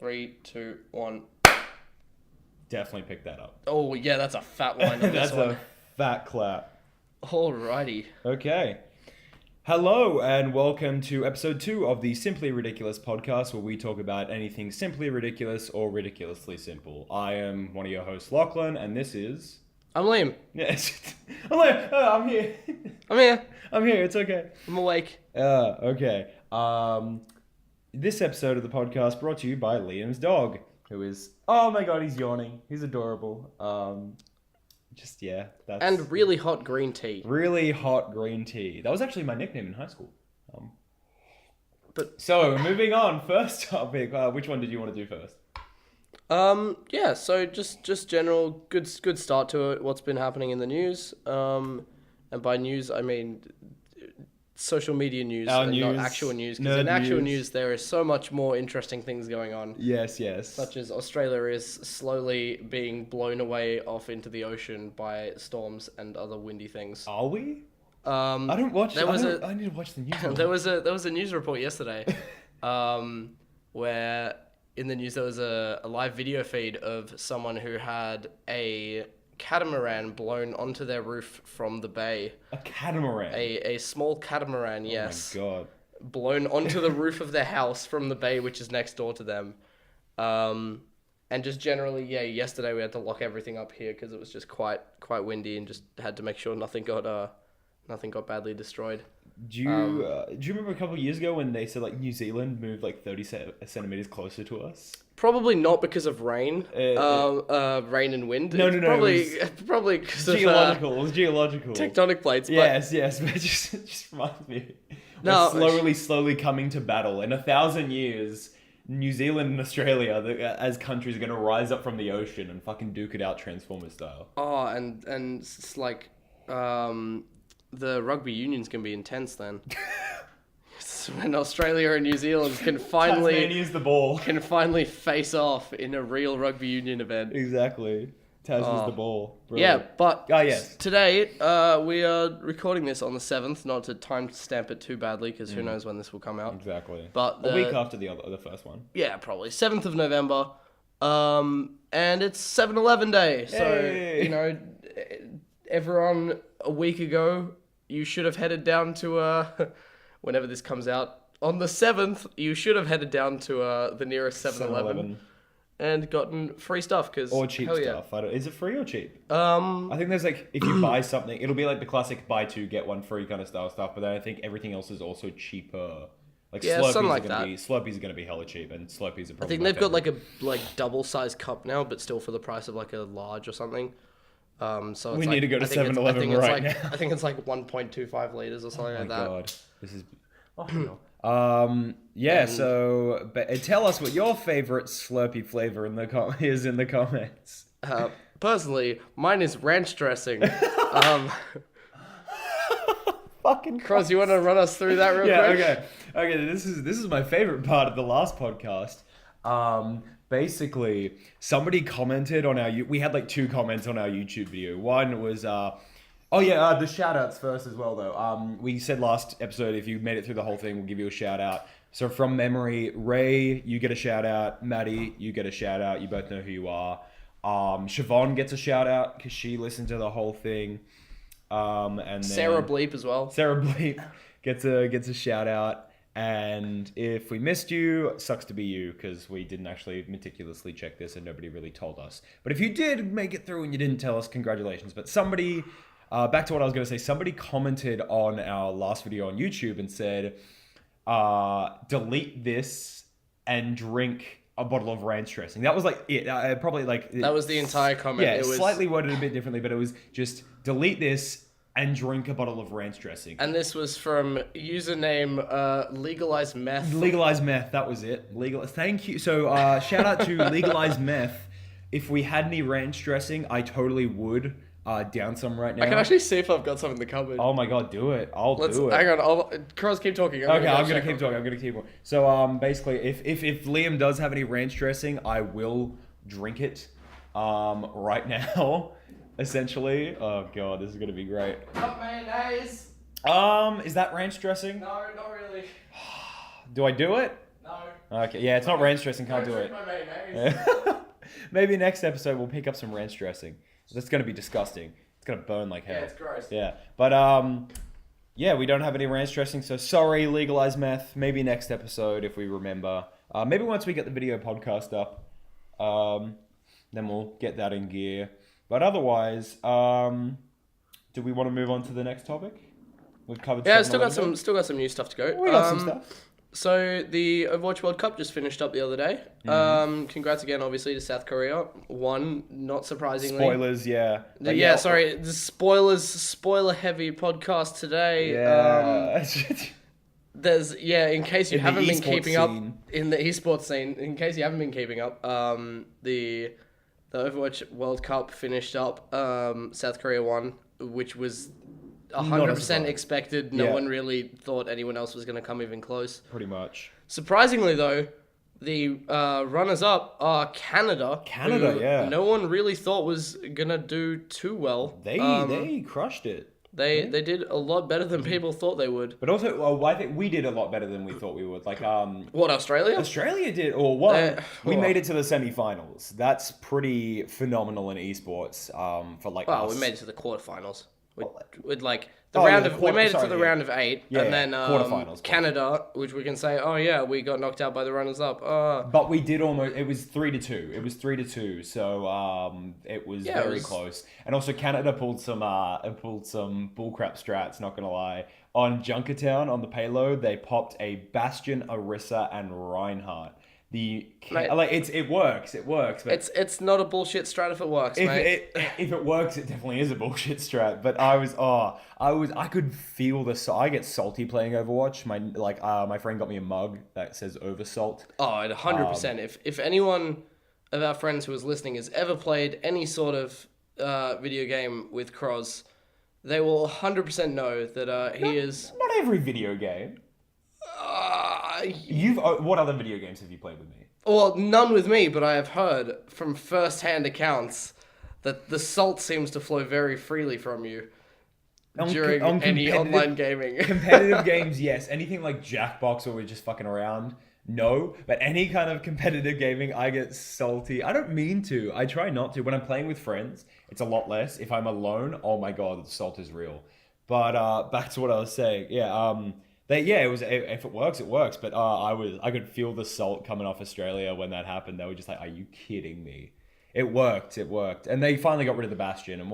3, 2, 1. Definitely picked that up. Oh, yeah, that's a fat one on this That's one. a fat clap. Alrighty. Okay. Hello and welcome to episode 2 of the Simply Ridiculous podcast, where we talk about anything simply ridiculous or ridiculously simple. I am one of your hosts, Lachlan, and this is... I'm Liam. Yes. I'm here. I'm here. I'm here, it's okay. I'm awake. Okay. This episode of the podcast brought to you by Liam's dog, who is... Oh my god, he's yawning. He's adorable. That's... And really hot green tea. Really hot green tea. That was actually my nickname in high school. But So, moving on. First topic. Which one did you want to do first? yeah, so just general good start to it. What's been happening in the news? And by news, I mean social media news, Our and news, not actual news. Because in nerd actual news. news, there is so much more interesting things going on. Yes. Such as Australia is slowly being blown away off into the ocean by storms and other windy things. Are we? I I don't watch... There was I need to watch the news. there was a news report yesterday, where in the news there was a live video feed of someone who had a catamaran blown onto their roof from the bay. A catamaran? A small catamaran, yes. Oh my god. Blown onto the roof of their house from the bay, which is next door to them. And just generally, yeah, yesterday we had to lock everything up here because it was just quite windy and just had to make sure nothing got badly destroyed. Do you remember a couple of years ago when they said like New Zealand moved like 30 centimeters closer to us? Probably not because of rain, rain and wind. No, Probably because of Geological. It was geological. tectonic plates. But Yes, but it just reminds me. No, We're slowly coming to battle. In 1,000 years, New Zealand and Australia, as countries, are going to rise up from the ocean and fucking duke it out Transformer style. Oh, and it's like, the rugby union's going to be intense then. When Australia and New Zealand can Tasmania's the ball. finally face off in a real rugby union event. Exactly. Tasman's the ball. Yeah, Brilliant. but yes. today we are recording this on the 7th, not to timestamp it too badly, because who knows when this will come out. Exactly. But a week after the first one. Yeah, probably 7th of November, and it's 7-Eleven Day. So Hey. Everyone a week ago, you should have headed down to whenever this comes out on the 7th. You should have headed down to the nearest 7-Eleven. And gotten free stuff, because Or cheap stuff. Is it free or cheap? I I think there's like, if you buy something, it'll be like the classic buy two, get one free kind of style stuff, but then I think everything else is also cheaper. Like Yeah, Slurpees something like are that. Slurpees are going to be hella cheap, and Slurpees are probably I think they've got like a double-sized cup now, but still for the price of like a large or something. So it's We need to go to I think it's- 7-Eleven I think it's right like, now. I think it's like 1.25 liters or something like that. Oh my god. This is... So tell us what your favorite Slurpee flavor is in the comments. Personally, mine is ranch dressing. Fucking Cross, you want to run us through that real quick? Okay. This is my favorite part of the last podcast. Basically, somebody commented on we had like 2 comments on our YouTube video. One was the shout outs first as well though. We said last episode, if you made it through the whole thing, we'll give you a shout out. So from memory, Ray, you get a shout out. Maddie, you get a shout out. You both know who you are. Siobhan gets a shout out because she listened to the whole thing. And then Sarah Bleep as well. Sarah Bleep gets a shout out. And if we missed you, sucks to be you, because we didn't actually meticulously check this and nobody really told us. But if you did make it through and you didn't tell us, congratulations. But somebody, back to what I was going to say, somebody commented on our last video on YouTube and said, delete this and drink a bottle of ranch dressing. That was like it. Probably like... That was the entire comment. Yeah, it was slightly worded a bit differently, but it was just delete this and drink a bottle of ranch dressing. And this was from username Legalized Meth. Legalized Meth, that was it. Thank you. So shout out to Legalized Meth. If we had any ranch dressing, I totally would down some right now. I can actually see if I've got some in the cupboard. Oh my god, do it. I'll do it. Hang on, Cross, keep talking. I'm gonna keep talking. So basically, if Liam does have any ranch dressing, I will drink it right now. Essentially. Oh god, this is gonna be great. Not mayonnaise. Is that ranch dressing? No, not really. Do I do it? No. Okay, yeah, it's not ranch dressing. Can't do it. My mayonnaise. Yeah. Maybe next episode we'll pick up some ranch dressing. That's gonna be disgusting. It's gonna burn like hell. Yeah, it's gross. Yeah, but yeah, we don't have any ranch dressing, so sorry, legalized meth. Maybe next episode if we remember. Maybe once we get the video podcast up, then we'll get that in gear. But otherwise, do we want to move on to the next topic? We've covered. Yeah, still got some new stuff to go. We got some stuff. So the Overwatch World Cup just finished up the other day. Congrats again, obviously, to South Korea. Won, not surprisingly. Spoilers, yeah. But yeah, sorry, the spoiler-heavy podcast today. Yeah. In case you haven't been keeping up scene. in the eSports scene, the Overwatch World Cup finished up. South Korea won, which was 100% expected. No one really thought anyone else was going to come even close. Pretty much. Surprisingly, though, the runners-up are Canada. Canada, yeah. No one really thought was going to do too well. They crushed it. They did a lot better than people thought they would. But also, I think we did a lot better than we thought we would. Like, What, Australia? Australia did, we made it to the semi-finals. That's pretty phenomenal in esports. For like, we made it to the quarterfinals. With like Oh, yeah, we made it to the round of 8, Yeah, and then quarterfinals. Canada, which we can say, we got knocked out by the runners-up. But we did almost. It was 3-2. It was 3-2. So it was very close. And also Canada pulled some bullcrap strats. Not gonna lie. On Junkertown on the payload, they popped a Bastion, Orisa, and Reinhardt. It works. But it's not a bullshit strat if it works, mate. If it works, it definitely is a bullshit strat. But I could feel I get salty playing Overwatch. My friend got me a mug that says Oversalt. Oh, 100%. If anyone of our friends who is listening has ever played any sort of video game with Croz, they will 100% know that he is. Not every video game. What other video games have you played with me? Well, none with me, but I have heard from first-hand accounts that the salt seems to flow very freely from you during any online gaming. Competitive games, yes. Anything like Jackbox where we're just fucking around, no. But any kind of competitive gaming, I get salty. I don't mean to. I try not to. When I'm playing with friends, it's a lot less. If I'm alone, oh my god, the salt is real. But back to what I was saying. Yeah, it was. If it works, it works. But I could feel the salt coming off Australia when that happened. They were just like, "Are you kidding me?" It worked, and they finally got rid of the Bastion. And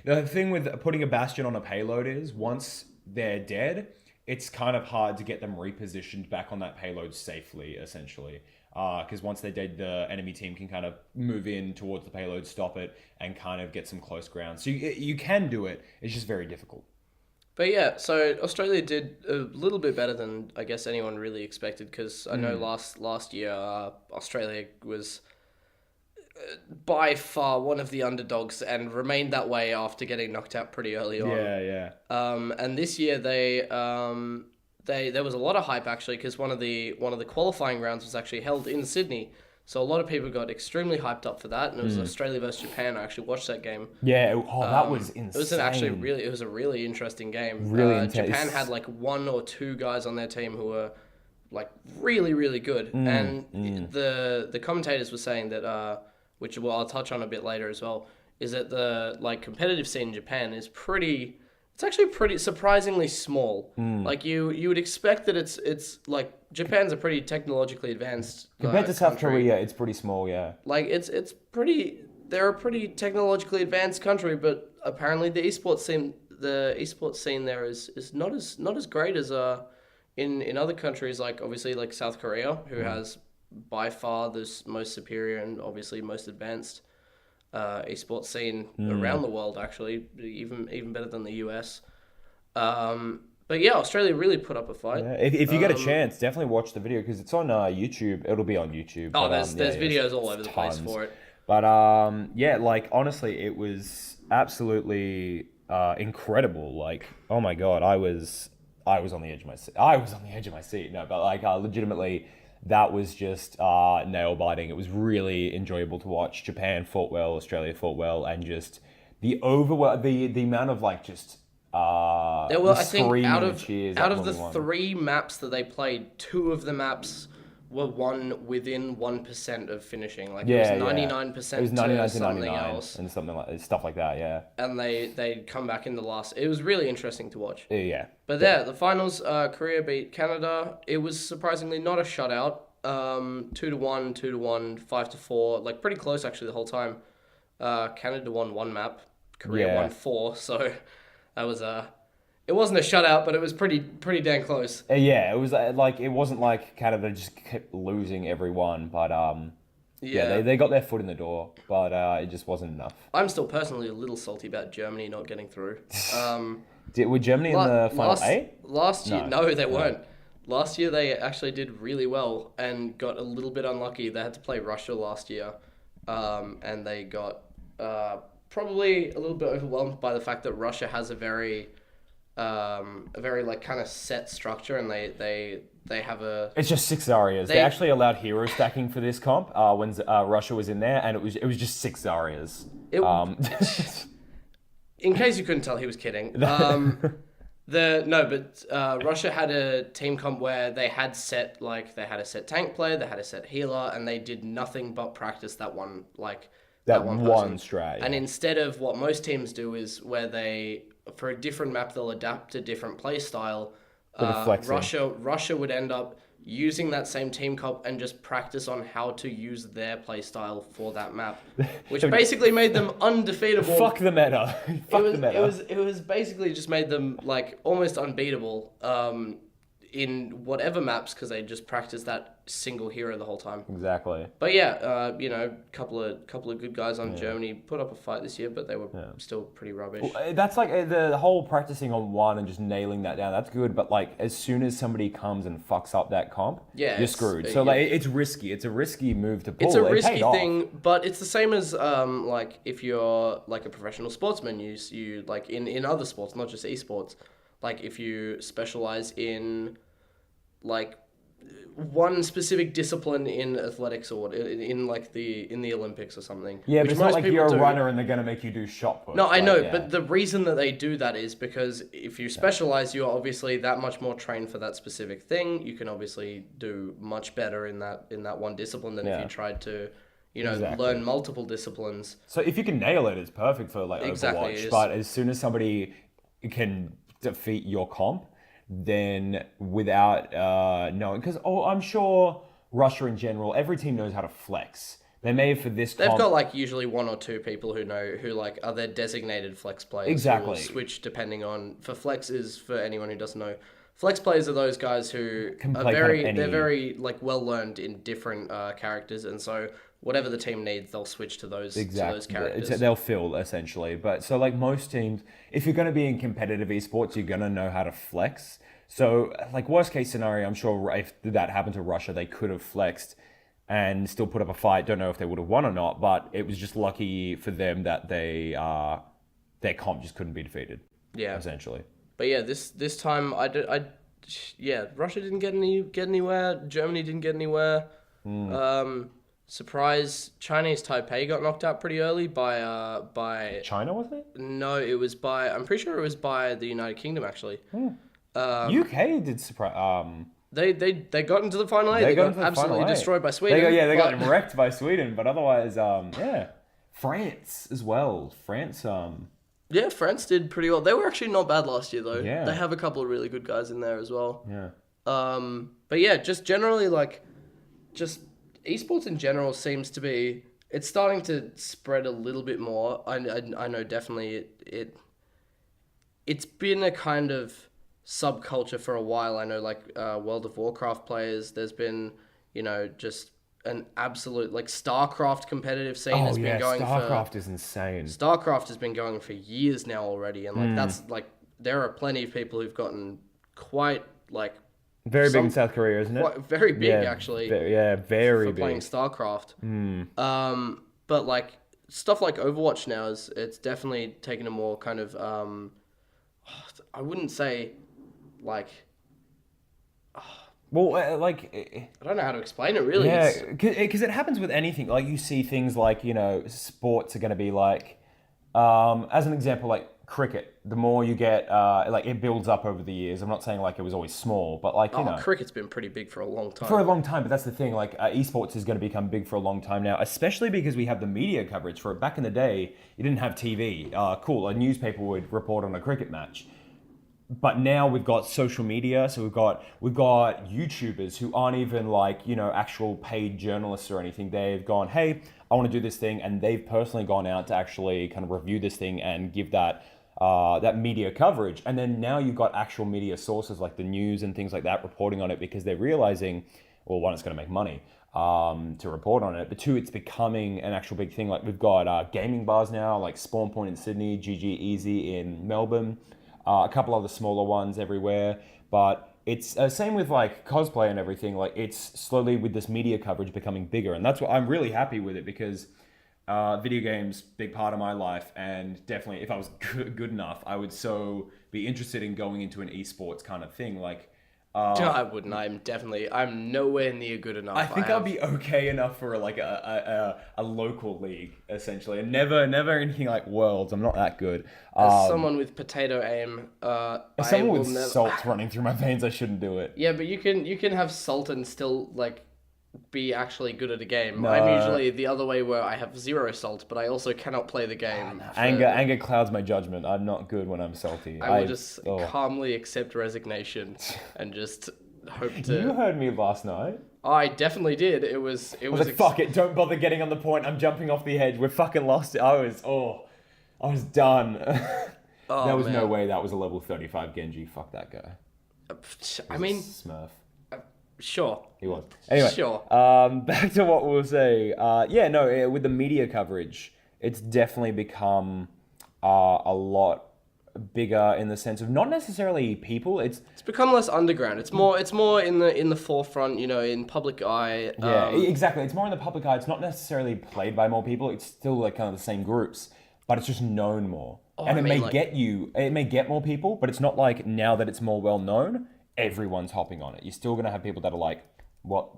the thing with putting a Bastion on a payload is once they're dead, it's kind of hard to get them repositioned back on that payload safely, essentially. Because once they're dead, the enemy team can kind of move in towards the payload, stop it, and kind of get some close ground. So you can do it. It's just very difficult. But yeah, so Australia did a little bit better than I guess anyone really expected, because I know last year Australia was by far one of the underdogs and remained that way after getting knocked out pretty early on. Yeah. And this year there was a lot of hype actually, because one of the qualifying rounds was actually held in Sydney. So a lot of people got extremely hyped up for that, and it was Australia versus Japan. I actually watched that game. Yeah, that was insane. It was a really interesting game. Really intense. Japan had like 1 or 2 guys on their team who were like really, really good, and the commentators were saying that, which I'll touch on a bit later as well, is that the like competitive scene in Japan is pretty. It's actually pretty surprisingly small. Like you would expect that it's like Japan's a pretty technologically advanced compared to South country. Korea. It's pretty small, yeah. Like it's pretty. They're a pretty technologically advanced country, but apparently the esports scene there is not as great as in other countries, like obviously like South Korea, who has by far the most superior and obviously most advanced esports scene around the world, actually, even better than the US. But yeah, Australia really put up a fight. Yeah. If you get a chance, definitely watch the video, because it's on YouTube. It'll be on YouTube. Oh, there's videos all over the place for it. But like honestly, it was absolutely incredible. Like, oh my god, I was on the edge of my seat. I was on the edge of my seat. No, but like legitimately, that was just nail biting. It was really enjoyable to watch. Japan fought well, Australia fought well, and just the amount of like just there were, I think, out of the won. 3 maps that they played, 2 of the maps were won within 1% of finishing. Like Yeah, it was yeah. 99% It was 99 to to something 99 else. and something like stuff like that. Yeah. And they'd come back in the last. It was really interesting to watch. Yeah. But there, the finals, Korea beat Canada. It was surprisingly not a shutout. 2-1, 2-1, 5-4, like pretty close actually the whole time. Canada won one map, Korea won four, so that was it wasn't a shutout, but it was pretty dang close. Yeah, it was like it wasn't like Canada just kept losing every one, but they got their foot in the door, but it just wasn't enough. I'm still personally a little salty about Germany not getting through. Were Germany in the final eight? Last year, no, they weren't. Last year they actually did really well and got a little bit unlucky. They had to play Russia last year, and they got probably a little bit overwhelmed by the fact that Russia has a very like kind of set structure, and they have a. It's just 6 Zaryas. They actually allowed hero stacking for this comp when Russia was in there, and it was just 6 Zaryas. In case you couldn't tell, he was kidding. Russia had a team comp where they had a set tank player, they had a set healer, and they did nothing but practice that one strat. And instead of what most teams do is where for a different map they'll adapt a different play style. Russia would end up using that same team comp and just practice on how to use their play style for that map, which basically made them undefeatable. Fuck the meta. It was basically just made them like almost unbeatable in whatever maps because they just practiced that single hero the whole time. Exactly. But yeah, couple of good guys on Germany put up a fight this year, but they were still pretty rubbish. Well, that's like the whole practicing on one and just nailing that down. That's good, but like as soon as somebody comes and fucks up that comp, you're screwed. So like it's risky. It's a risky move to pull. It's a risky thing, but it's the same as like if you're like a professional sportsman, you like in other sports, not just esports. Like if you specialize in like one specific discipline in athletics or in the Olympics or something. Yeah, but it's not like you're a runner and they're going to make you do shot put. No, I know, but the reason that they do that is because if you specialize, you're obviously that much more trained for that specific thing. You can obviously do much better in that one discipline than if you tried to learn multiple disciplines. So if you can nail it, it's perfect for like Overwatch. But as soon as somebody can defeat your comp, then without knowing, because I'm sure Russia in general, every team knows how to flex. They may for this comp, they've got like usually one or two people who like are their designated flex players. Exactly. Who will switch depending on for flex is for anyone who doesn't know. Flex players are those guys who are they're very like well learned in different characters, and so whatever the team needs, they'll switch to those characters. They'll fill essentially. But so like most teams, if you're going to be in competitive esports, you're going to know how to flex. So like worst case scenario, I'm sure if that happened to Russia, they could have flexed and still put up a fight. Don't know if they would have won or not, but it was just lucky for them that their comp just couldn't be defeated. Yeah, essentially. But yeah, this time Russia didn't get anywhere. Germany didn't get anywhere. Surprise! Chinese Taipei got knocked out pretty early by China, wasn't it? No, it was by. I'm pretty sure it was by the United Kingdom actually. UK did surprise. They got into the final eight. They got absolutely destroyed by Sweden. They got wrecked by Sweden, but otherwise, France as well. France did pretty well. They were actually not bad last year though. Yeah. They have a couple of really good guys in there as well. Yeah. But yeah, just generally just esports in general seems to be it's starting to spread a little bit more. I know definitely it's been a kind of subculture for a while. I know like World of Warcraft players, there's been just an absolute like StarCraft competitive scene has been going StarCraft is insane. StarCraft has been going for years now already, and like that's like there are plenty of people who've gotten quite like very big in South Korea, isn't it? Very big actually. Very for big. Playing StarCraft. But like stuff like Overwatch now it's definitely taken a more kind of I wouldn't say like. Well, I don't know how to explain it really. Yeah, because it happens with anything. Like you see things like sports are going to be like, as an example, like cricket. The more you get, like it builds up over the years. I'm not saying like it was always small, but like, you know. Cricket's been pretty big for a long time. For a long time, but that's the thing. Like esports is going to become big for a long time now, especially because we have the media coverage for it. Back in the day, you didn't have TV. Cool, a newspaper would report on a cricket match, but now we've got social media. So we've got YouTubers who aren't even like, you know, actual paid journalists or anything. They've gone, hey, I want to do this thing, and they've personally gone out to actually kind of review this thing and give that media coverage. And then now you've got actual media sources like the news and things like that reporting on it, because they're realizing, well, one, it's going to make money to report on it, but two, it's becoming an actual big thing. Like we've got gaming bars now, like Spawn Point in Sydney, GG Easy in Melbourne, a couple other smaller ones everywhere. But it's same with like cosplay and everything. Like it's slowly with this media coverage becoming bigger, and that's what I'm really happy with it, because video games, big part of my life, and definitely if I was good enough, I would so be interested in going into an esports kind of thing. Like, I wouldn't. I'm nowhere near good enough. I think I'll be okay enough for like a local league essentially, and never anything like worlds. I'm not that good. As someone with potato aim, As someone with salt running through my veins, I shouldn't do it. Yeah, but you can have salt and still like be actually good at a game. No. I'm usually the other way, where I have 0 salt, but I also cannot play the game. Anger clouds my judgment. I'm not good when I'm salty. I will just calmly accept resignation and just hope to. You heard me last night. I definitely did. It was like, fuck it, don't bother getting on the point. I'm jumping off the edge. We're fucking lost. I was done. There was no way that was a level 35 Genji. Fuck that guy. I mean, Smurf. Sure. He was. Anyway, sure. Back to what we'll say. With the media coverage, it's definitely become a lot bigger in the sense of not necessarily people. It's become less underground. It's more in the forefront, you know, in public eye. Yeah, exactly. It's more in the public eye. It's not necessarily played by more people. It's still like kind of the same groups, but it's just known more. And it may get more people, but it's not like now that it's more well known, everyone's hopping on it. You're still gonna have people that are like, what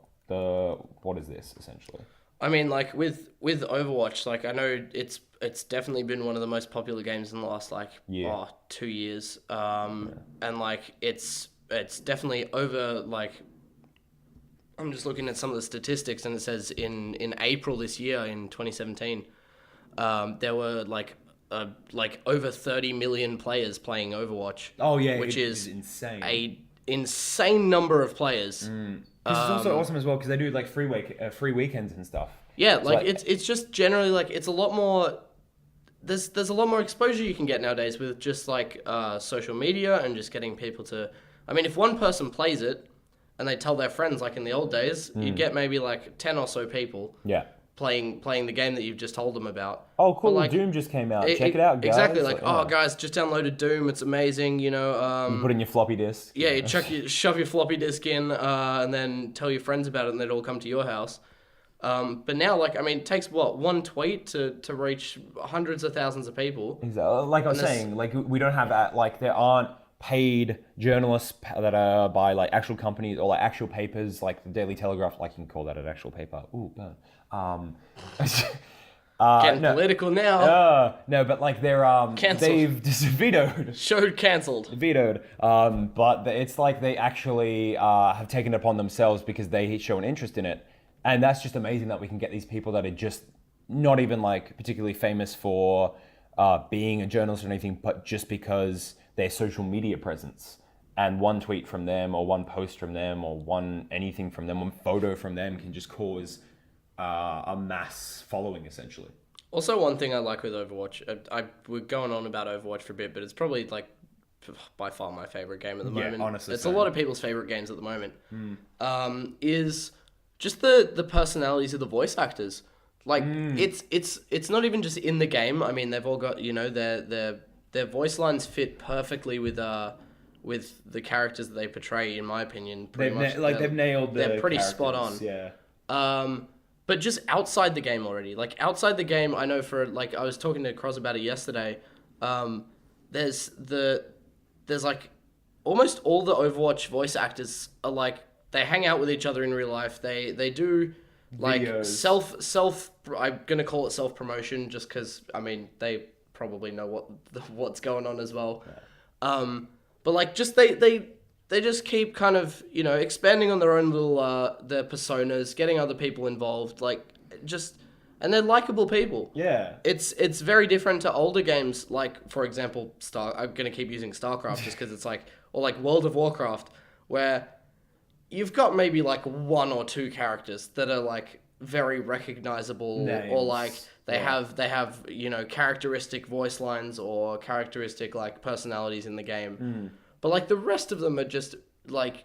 is this essentially? I mean, like with Overwatch, like I know it's definitely been one of the most popular games in the last 2 years. And like it's definitely over, like I'm just looking at some of the statistics, and it says in April this year, in 2017, there were like over 30 million players playing Overwatch. Oh yeah, which is insane. A insane number of players. This is also awesome as well, because they do like free weekends and stuff. Yeah, like it's just generally like it's a lot more. There's a lot more exposure you can get nowadays with just like social media and just getting people to. I mean, if one person plays it and they tell their friends, like in the old days, you'd get maybe like 10 or so people. Yeah. Playing the game that you've just told them about. Oh, cool! Like, Doom just came out. Check it out, guys. Exactly. Like, guys, just downloaded Doom. It's amazing. You know. You put in your floppy disk. Yeah, you shove your floppy disk in, and then tell your friends about it, and they'd all come to your house. But now, like, I mean, it takes one tweet to reach hundreds of thousands of people. Exactly. Like I was saying, like we don't have that. Like there aren't paid journalists that are by like actual companies or like actual papers, like the Daily Telegraph. Like you can call that an actual paper. Ooh, burn. Getting political now. No, but like they're Cancelled. They've just vetoed. Showed cancelled. Vetoed. But it's like they actually have taken it upon themselves because they show an interest in it, and that's just amazing that we can get these people that are just not even like particularly famous for being a journalist or anything, but just because their social media presence. And one tweet from them, or one post from them, or one anything from them, one photo from them can just cause a mass following, essentially. Also, one thing I like with Overwatch, we're going on about Overwatch for a bit, but it's probably like by far my favorite game at the moment. Honestly, it's a lot of people's favorite games at the moment. Is just the personalities of the voice actors. Like it's not even just in the game. I mean, they've all got, you know, their voice lines fit perfectly with the characters that they portray. In my opinion, they've nailed. They're pretty spot on. Yeah. But just outside the game already, like outside the game, I know for like I was talking to Cross about it yesterday. There's like almost all the Overwatch voice actors are like they hang out with each other in real life. They do like videos. self. I'm gonna call it self promotion just because I mean they probably know what's going on as well. But like just they just keep kind of, you know, expanding on their own little their personas, getting other people involved, like just, and they're likable people. Yeah. It's very different to older games, like for example, I'm gonna keep using StarCraft just because it's like, or like World of Warcraft, where you've got maybe like one or two characters that are like very recognizable, Names. or like they have, you know, characteristic voice lines or characteristic like personalities in the game. But like the rest of them are just like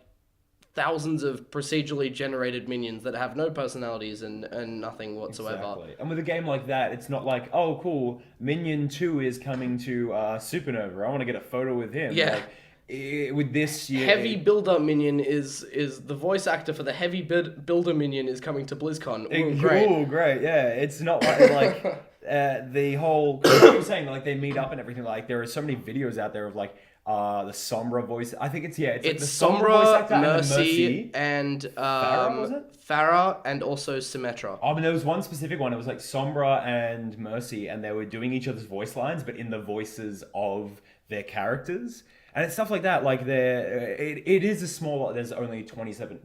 thousands of procedurally generated minions that have no personalities and nothing whatsoever. Exactly. And with a game like that, it's not like, oh, cool, Minion 2 is coming to Supernova. I want to get a photo with him. Yeah. With this year, Heavy Builder Minion is the voice actor for the Heavy Builder Minion is coming to BlizzCon. Ooh, great. Oh, great! Yeah, it's not like the whole. Like you were saying, like they meet up and everything. Like there are so many videos out there of like the Sombra voice. I think it's like the Sombra voice actor Mercy, and Farah, was it? Farah and also Symmetra. I mean, there was one specific one. It was like Sombra and Mercy, and they were doing each other's voice lines, but in the voices of their characters. And it's stuff like that. Like it is a small. There's only 27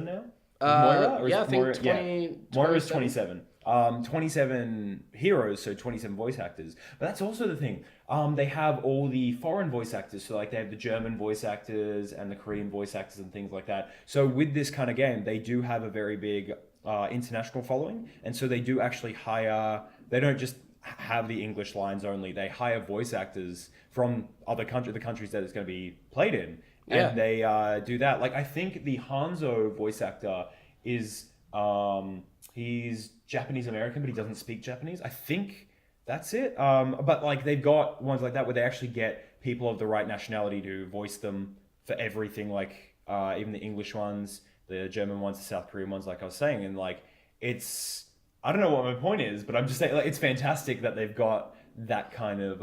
now. Moira? Or yeah, I think Moira, 20. Moira's 27. 27 heroes, so 27 voice actors. But that's also the thing. They have all the foreign voice actors. So like they have the German voice actors and the Korean voice actors and things like that. So with this kind of game, they do have a very big international following, and so they do actually hire. They don't just have the English lines only. They hire voice actors from the countries that it's going to be played in, and they do that. Like I think the Hanzo voice actor is he's Japanese American, but he doesn't speak Japanese. I think that's it. But like they've got ones like that where they actually get people of the right nationality to voice them for everything. Like even the English ones, the German ones, the South Korean ones, like I was saying, and like it's. I don't know what my point is, but I'm just saying, like, it's fantastic that they've got that kind of,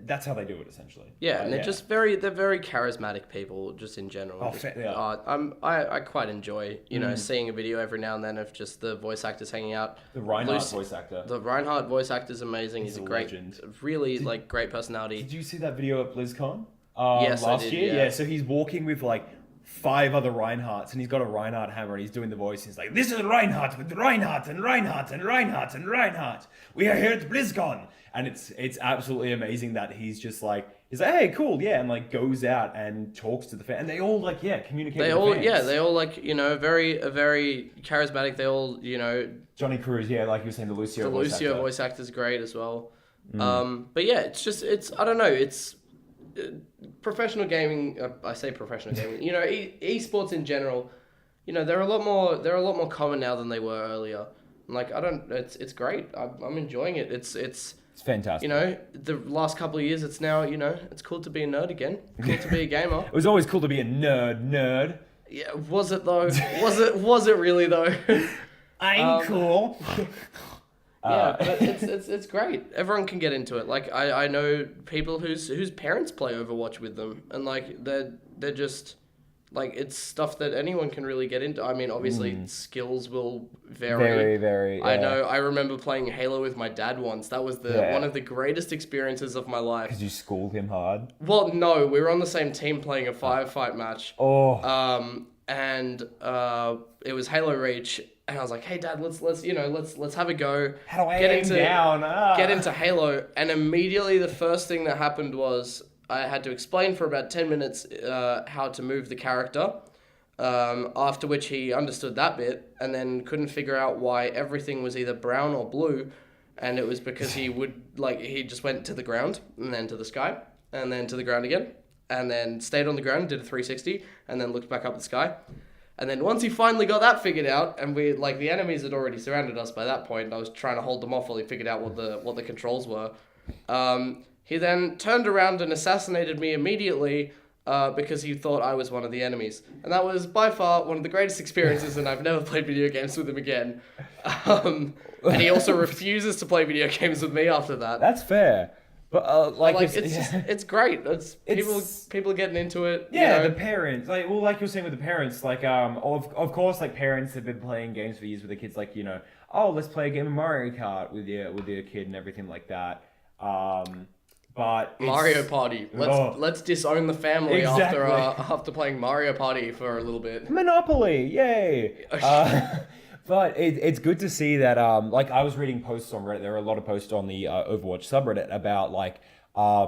that's how they do it, essentially. Yeah, and they're just they're very charismatic people, just in general. I quite enjoy, you know, seeing a video every now and then of just the voice actors hanging out. The Reinhardt voice actor. The Reinhardt voice actor is amazing. He's a great, legend. really, great personality. Did you see that video at BlizzCon? Yes, last I did, year? yeah. So he's walking with, 5 other Reinhardts, and he's got a Reinhardt hammer, and he's doing the voice. He's like, "This is Reinhardt with Reinhardt and Reinhardt and Reinhardt and Reinhardt. We are here at BlizzCon," and it's absolutely amazing that he's like, "Hey, cool, yeah," and goes out and talks to the fans, and they all communicate. They with all the fans. they all very charismatic. They all Johnny Cruz, like you were saying, the Lucio voice actor's great as well. But yeah, it's I don't know, it's. Professional gaming, I say professional gaming, you know, eSports in general, you know, they're a lot more common now than they were earlier. It's great. I'm enjoying it. It's fantastic. You know, the last couple of years, it's now, you know, it's cool to be a nerd again. Cool to be a gamer. It was always cool to be a nerd. Yeah, was it though? Was it really though? I'm cool. Yeah, but it's great. Everyone can get into it. Like I know people whose parents play Overwatch with them, and they're just it's stuff that anyone can really get into. I mean, obviously skills will vary. Very. I know. I remember playing Halo with my dad once. That was one of the greatest experiences of my life. Because you schooled him hard. Well, no, we were on the same team playing a firefight match. Oh. And it was Halo Reach. And I was like, "Hey, Dad, let's have a go. How do I get into Halo?" And immediately, the first thing that happened was I had to explain for about 10 minutes how to move the character. After which he understood that bit, and then couldn't figure out why everything was either brown or blue, and it was because he just went to the ground and then to the sky and then to the ground again, and then stayed on the ground, did a 360, and then looked back up at the sky. And then once he finally got that figured out, and we the enemies had already surrounded us by that point, and I was trying to hold them off while he figured out what the controls were. He then turned around and assassinated me immediately because he thought I was one of the enemies, and that was by far one of the greatest experiences. And I've never played video games with him again. And he also refuses to play video games with me after that. That's fair. But it's great. People are getting into it. Yeah, you know? The parents, like you were saying with the parents, of course, parents have been playing games for years with their kids. oh, let's play a game of Mario Kart with your kid and everything like that. But Mario Party. Let's disown the family Exactly. after playing Mario Party for a little bit. Monopoly, yay! But it's good to see that, like I was reading posts on Reddit, there are a lot of posts on the Overwatch subreddit about like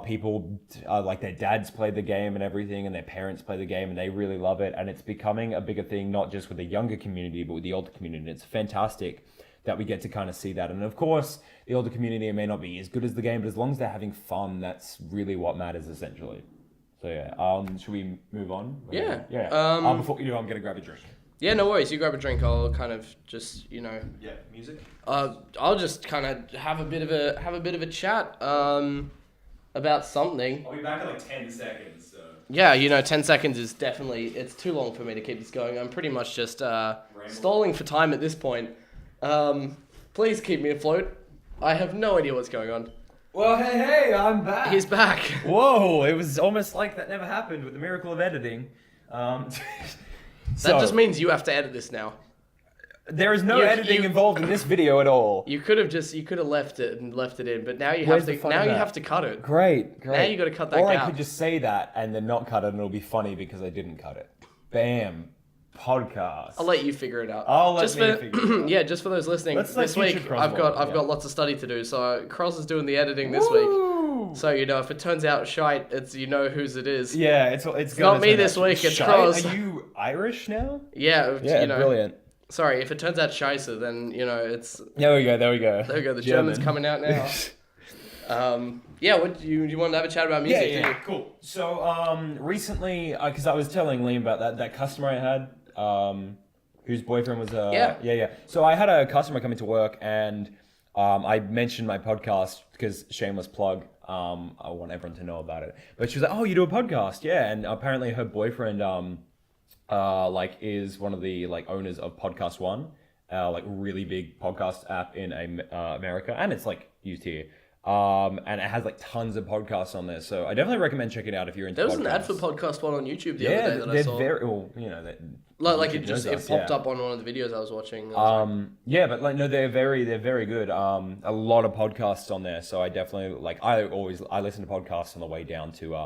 people, like their dads play the game and everything, and their parents play the game and they really love it, and it's becoming a bigger thing, not just with the younger community, but with the older community. And it's fantastic that we get to kind of see that. And of course, the older community may not be as good as the game, but as long as they're having fun, that's really what matters essentially. So yeah, should we move on? Yeah. Yeah. Before you do, I'm gonna grab a drink. Yeah, no worries. You grab a drink. I'll kind of just, you know. Yeah, music. I'll just kind of have a bit of a chat about something. I'll be back in like 10 seconds. So. Yeah, 10 seconds is definitely, it's too long for me to keep this going. I'm pretty much just stalling for time at this point. Please keep me afloat. I have no idea what's going on. Well, hey, I'm back. He's back. Whoa, it was almost like that never happened with the miracle of editing. That just means you have to edit this now. There is no editing involved in this video at all. You could have left it in, but now you Where's have to. Now you have to cut it. Great. Now you got to cut that Or gap. I could just say that and then not cut it, and it'll be funny because I didn't cut it. Bam. Podcast. I'll let you figure it out. Figure it out. Yeah, just for those listening. Let's let this week future Cross I've got one, got lots of study to do. So Cross is doing the editing this week. So if it turns out shite, it's whose it is. Yeah, it's not me this week. It's Cross. Are you Irish now? Yeah. Brilliant. Sorry, if it turns out scheisse, then it's. There we go. There we go. The German's coming out now. Yeah. What you want to have a chat about music? Yeah. Cool. So recently, because I was telling Liam about that customer I had, whose boyfriend was yeah. So I had a customer come into work, and I mentioned my podcast because shameless plug. I want everyone to know about it. But she was like, "Oh, you do a podcast?" Yeah, and apparently her boyfriend is one of the owners of Podcast One, really big podcast app in America, and it's used here. And it has tons of podcasts on there, so I definitely recommend checking it out if you're into. There was podcasts. an ad for Podcast One on YouTube the other day that I saw. Yeah, they're very it popped up on one of the videos I was watching. They're very good. A lot of podcasts on there, so I definitely I listen to podcasts on the way down to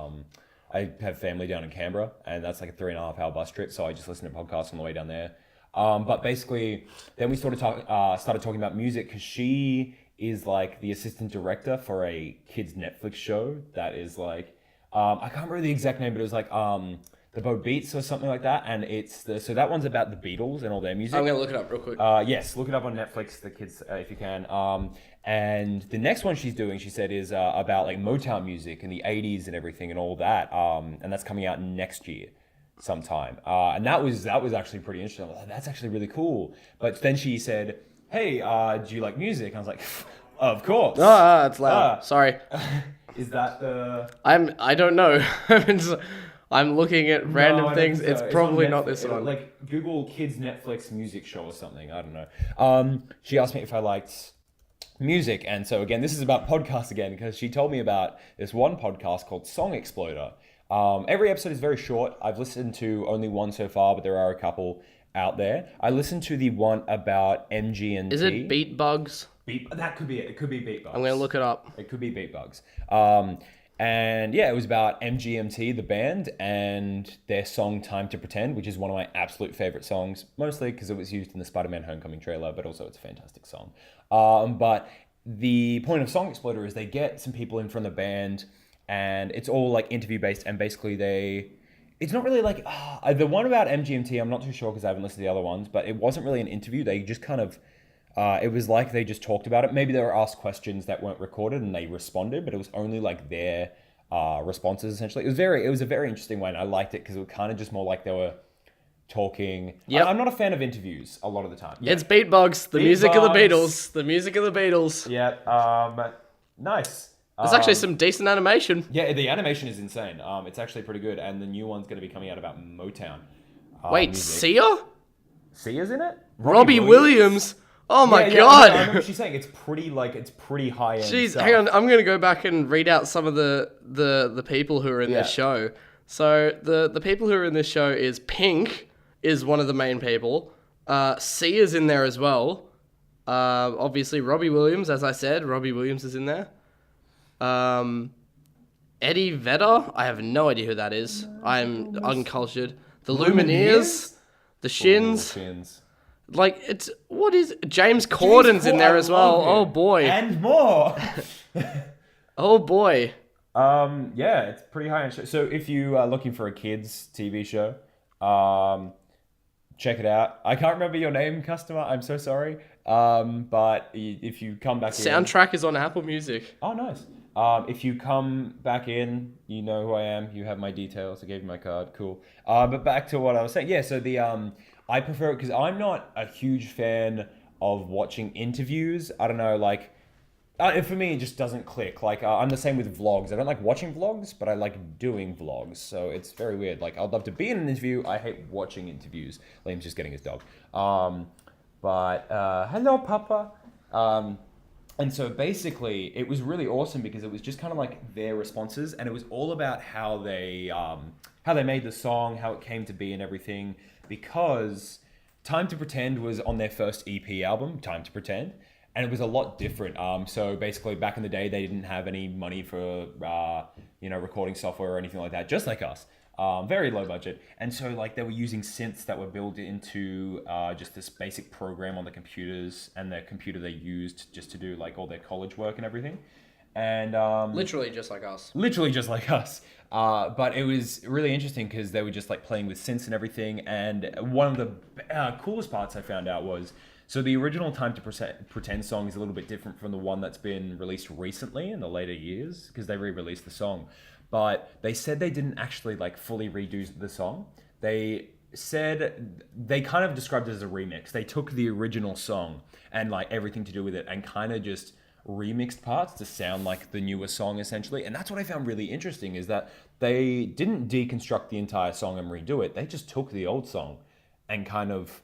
I have family down in Canberra, and that's like a 3.5 hour bus trip, so I just listen to podcasts on the way down there. But basically, then we started talking about music because she is the assistant director for a kids Netflix show that is I can't remember the exact name, but it was the Bo Beats or something like that, and so that one's about the Beatles and all their music. I'm gonna look it up real quick. Yes, look it up on Netflix, the kids, if you can. And the next one she's doing, she said, is about Motown music in the 80s and everything and all that. And that's coming out next year sometime. And that was actually pretty interesting. I was like, that's actually really cool. But then she said, "Hey, do you like music?" And I was like, "Of course." It's loud. Sorry. Is that the? I don't know. I'm looking at random things. So. It's probably not this one. Google kids Netflix music show or something. I don't know. She asked me if I liked music, and so again, this is about podcasts again because she told me about this one podcast called Song Exploder. Every episode is very short. I've listened to only one so far, but there are a couple out there. I listened to the one about MGMT. Is it Beat Bugs? That could be it. It could be Beat Bugs. I'm gonna look it up. It could be Beat Bugs. And yeah, it was about MGMT, the band, and their song Time to Pretend, which is one of my absolute favorite songs, mostly because it was used in the Spider-Man Homecoming trailer, but also it's a fantastic song. But the point of Song Exploder is they get some people in from the band, and it's all interview based, and basically it's not really the one about MGMT, I'm not too sure because I haven't listened to the other ones, but it wasn't really an interview. They just kind of it was they just talked about it. Maybe they were asked questions that weren't recorded and they responded, but it was only their responses essentially. It was a very interesting one. I liked it because it was kind of just more they were talking. Yeah, I'm not a fan of interviews a lot of the time. Yeah. It's Beat Bugs, the music of the Beatles. The music of the Beatles. Yeah. Nice. There's actually some decent animation. Yeah, the animation is insane. It's actually pretty good, and the new one's going to be coming out about Motown. Wait, music. Sia? Sia's in it? Robbie Williams. Oh my yeah, god! I remember she's saying it's pretty high end. Jeez, hang on. I'm gonna go back and read out some of the people who are in this show. So the people who are in this show is Pink is one of the main people. Sia's in there as well. Obviously Robbie Williams, as I said, Robbie Williams is in there. Eddie Vedder, I have no idea who that is. I'm uncultured. The Lumineers, the Shins. Shins. Like, what is James Corden's in there as well? Oh boy. And more. Oh boy. Yeah, it's pretty high end. So if you are looking for a kids TV show, check it out. I can't remember your name, customer. I'm so sorry. But if you come back in, Soundtrack is on Apple Music. oh nice. If you come back in, you know who I am. You have my details. I gave you my card. Cool. But back to what I was saying. Yeah. So I prefer it because I'm not a huge fan of watching interviews. I don't know, like. For me, it just doesn't click. Like, I'm the same with vlogs. I don't like watching vlogs, but I like doing vlogs. So it's very weird. Like, I'd love to be in an interview. I hate watching interviews. Liam's just getting his dog. Hello, Papa. And so basically, it was really awesome because it was just kind of like their responses, and it was all about how they made the song, how it came to be, and everything. Because Time to Pretend was on their first EP album, Time to Pretend. And it was a lot different. So basically, back in the day, they didn't have any money for recording software or anything like that, just like us. Very low budget. And so like they were using synths that were built into just this basic program on the computers, and the computer they used just to do like all their college work and everything. And literally just like us. Literally just like us. But it was really interesting because they were just like playing with synths and everything. And one of the coolest parts I found out was, so the original Time to Pretend song is a little bit different from the one that's been released recently in the later years, because they re-released the song. But they said they didn't actually like fully redo the song. They said they kind of described it as a remix. They took the original song and like everything to do with it and kind of just remixed parts to sound like the newer song essentially. And that's what I found really interesting, is that they didn't deconstruct the entire song and redo it. They just took the old song and kind of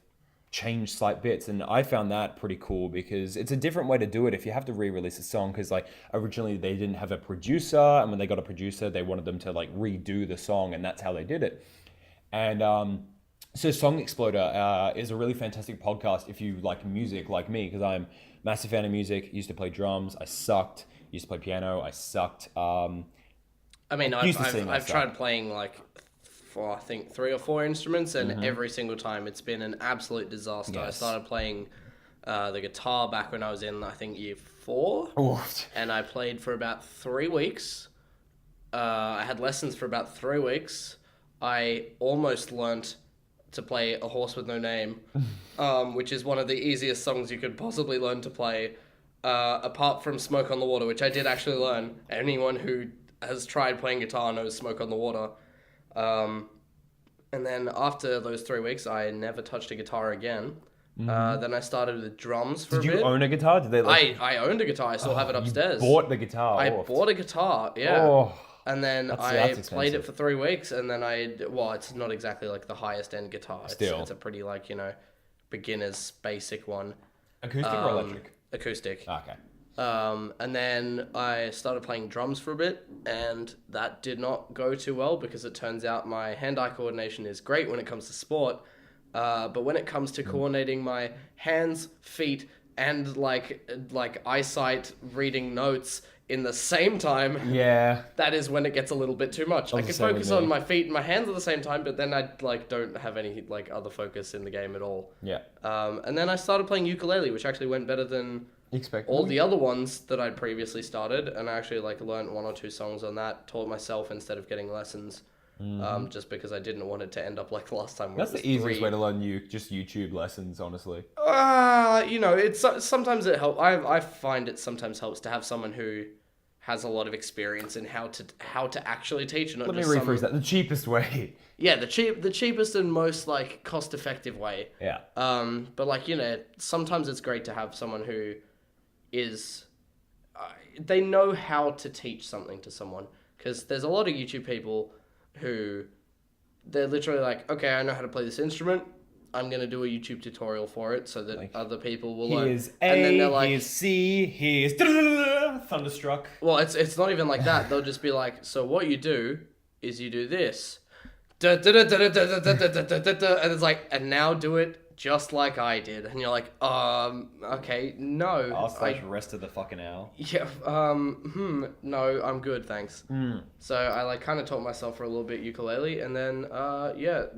change slight bits, and I found that pretty cool because it's a different way to do it if you have to re-release a song, because like originally they didn't have a producer, and when they got a producer they wanted them to like redo the song, and that's how they did it. And so Song Exploder is a really fantastic podcast if you like music like me, because I'm a massive fan of music. Used to play drums, I sucked. Used to play piano, I sucked. I mean, I've tried playing like for I think 3 or 4 instruments, and every single time it's been an absolute disaster. Yes. I started playing the guitar back when I was in, I think, year 4. Oof. And I played for about 3 weeks. I had lessons for about 3 weeks. I almost learnt to play A Horse With No Name, which is one of the easiest songs you could possibly learn to play, apart from Smoke on the Water, which I did actually learn. Anyone who has tried playing guitar knows Smoke on the Water. And then after those 3 weeks, I never touched a guitar again. Then I started with drums for a bit. Did you own a guitar? Did they I owned a guitar. I still have it upstairs. You bought the guitar? I bought a guitar, yeah. Oh, and then I played it for 3 weeks, and then it's not exactly like the highest end guitar. Still. It's a pretty beginner's basic one. Acoustic or electric? Acoustic. Okay. And then I started playing drums for a bit, and that did not go too well because it turns out my hand-eye coordination is great when it comes to sport, but when it comes to coordinating my hands, feet, and like eyesight, reading notes in the same time, yeah, that is when it gets a little bit too much. I can focus on my feet and my hands at the same time, but then I don't have any other focus in the game at all. Yeah. And then I started playing ukulele, which actually went better than all the other ones that I'd previously started, and I actually learned 1 or 2 songs on that, taught myself instead of getting lessons, just because I didn't want it to end up like last time. That's the easiest way to learn just YouTube lessons, honestly. It's sometimes it helps. I find it sometimes helps to have someone who has a lot of experience in how to actually teach. Not Let me just rephrase that. The cheapest way. Yeah, the cheapest and most cost effective way. Yeah. But sometimes it's great to have someone who is they know how to teach something to someone, because there's a lot of YouTube people who they're literally like, okay, I know how to play this instrument, I'm going to do a YouTube tutorial for it so that other people will learn. Here's A, and then they're like, here's C, here's Thunderstruck. Well, it's not even like that. They'll just be like, so what you do is you do this. And it's like, and now do it just like I did. And you're like, okay, no. Rest of the fucking hour. Yeah, no, I'm good, thanks. So I like kind of taught myself for a little bit ukulele, and then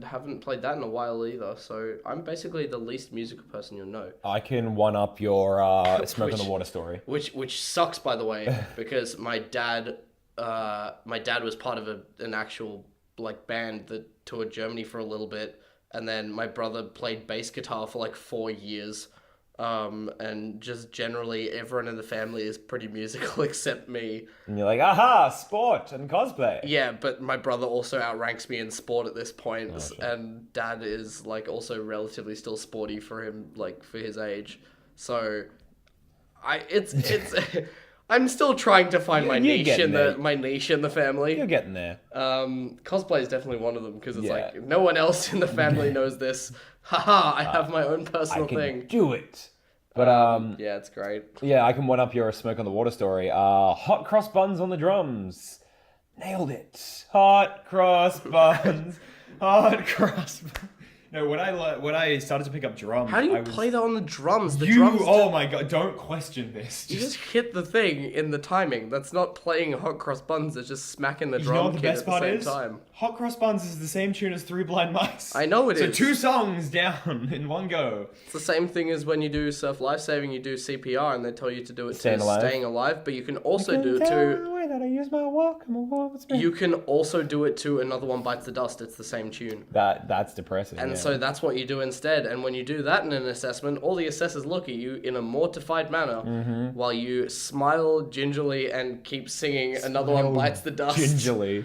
haven't played that in a while either. So I'm basically the least musical person you'll know. I can one up your Smoke on the Water story. Which sucks, by the way, because my dad was part of an actual like band that toured Germany for a little bit, and then my brother played bass guitar for like 4 years. And just generally everyone in the family is pretty musical except me. And you're like, aha, sport and cosplay. Yeah, but my brother also outranks me in sport at this point, and dad is like also relatively still sporty for him, like for his age. So it's I'm still trying to find my niche in the family. You're getting there. Cosplay is definitely one of them because it's like no one else in the family knows this. Haha, I have my own personal thing. I can do it. But yeah, it's great. Yeah, I can one up your Smoke on the Water story. Hot cross buns on the drums. Nailed it. Hot cross buns. Hot cross buns. No, when I started to pick up drums, how do you play that on the drums? Oh my god! Don't question this. You just hit the thing in the timing. That's not playing hot cross buns. It's just smacking the drum kit at the same time. Hot cross buns is the same tune as Three Blind Mice. I know it is. So 2 songs down in one go. It's the same thing as when you do surf lifesaving. You do CPR and they tell you to do it staying alive. But you can also do it to. You can also do it to Another One Bites the Dust. It's the same tune. That's depressing. And so that's what you do instead. And when you do that in an assessment, all the assessors look at you in a mortified manner while you smile gingerly and keep singing Another One Bites the Dust. Gingerly.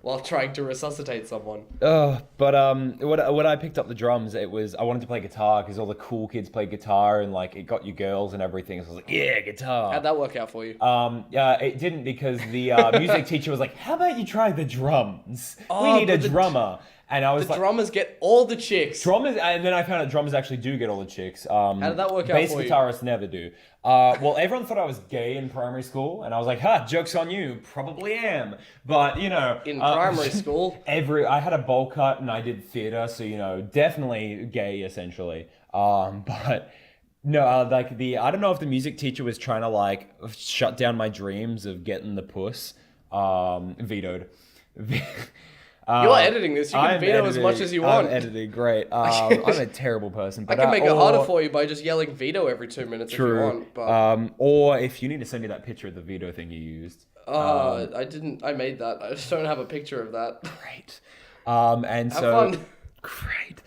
While trying to resuscitate someone. When I picked up the drums, I wanted to play guitar because all the cool kids played guitar and like it got you girls and everything. So I was like, yeah, guitar. How'd that work out for you? It didn't because the music teacher was like, how about you try the drums? We need a drummer. And I was the drummers get all the chicks. And then I found out drummers actually do get all the chicks. How did that work out for you? Bass guitarists never do. Well, everyone thought I was gay in primary school, and I was like, joke's on you, probably am. But, in primary school? I had a bowl cut and I did theater, so, definitely gay, essentially. But... No, I don't know if the music teacher was trying to, shut down my dreams of getting the puss. Vetoed. You're editing this. You can veto as much as you want. I'm editing. Great. I'm a terrible person. But, I can make it harder for you by just yelling veto every 2 minutes if you want. But... or if you need to send me that picture of the veto thing you used. I didn't. I made that. I just don't have a picture of that. Great. Have fun. Great.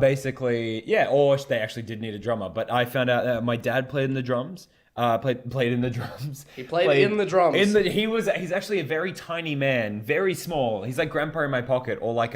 Basically, yeah. Or they actually did need a drummer, but I found out that my dad played in the drums. Played in the drums. He played in the drums. He's actually a very tiny man, very small. He's like Grandpa in My Pocket, or like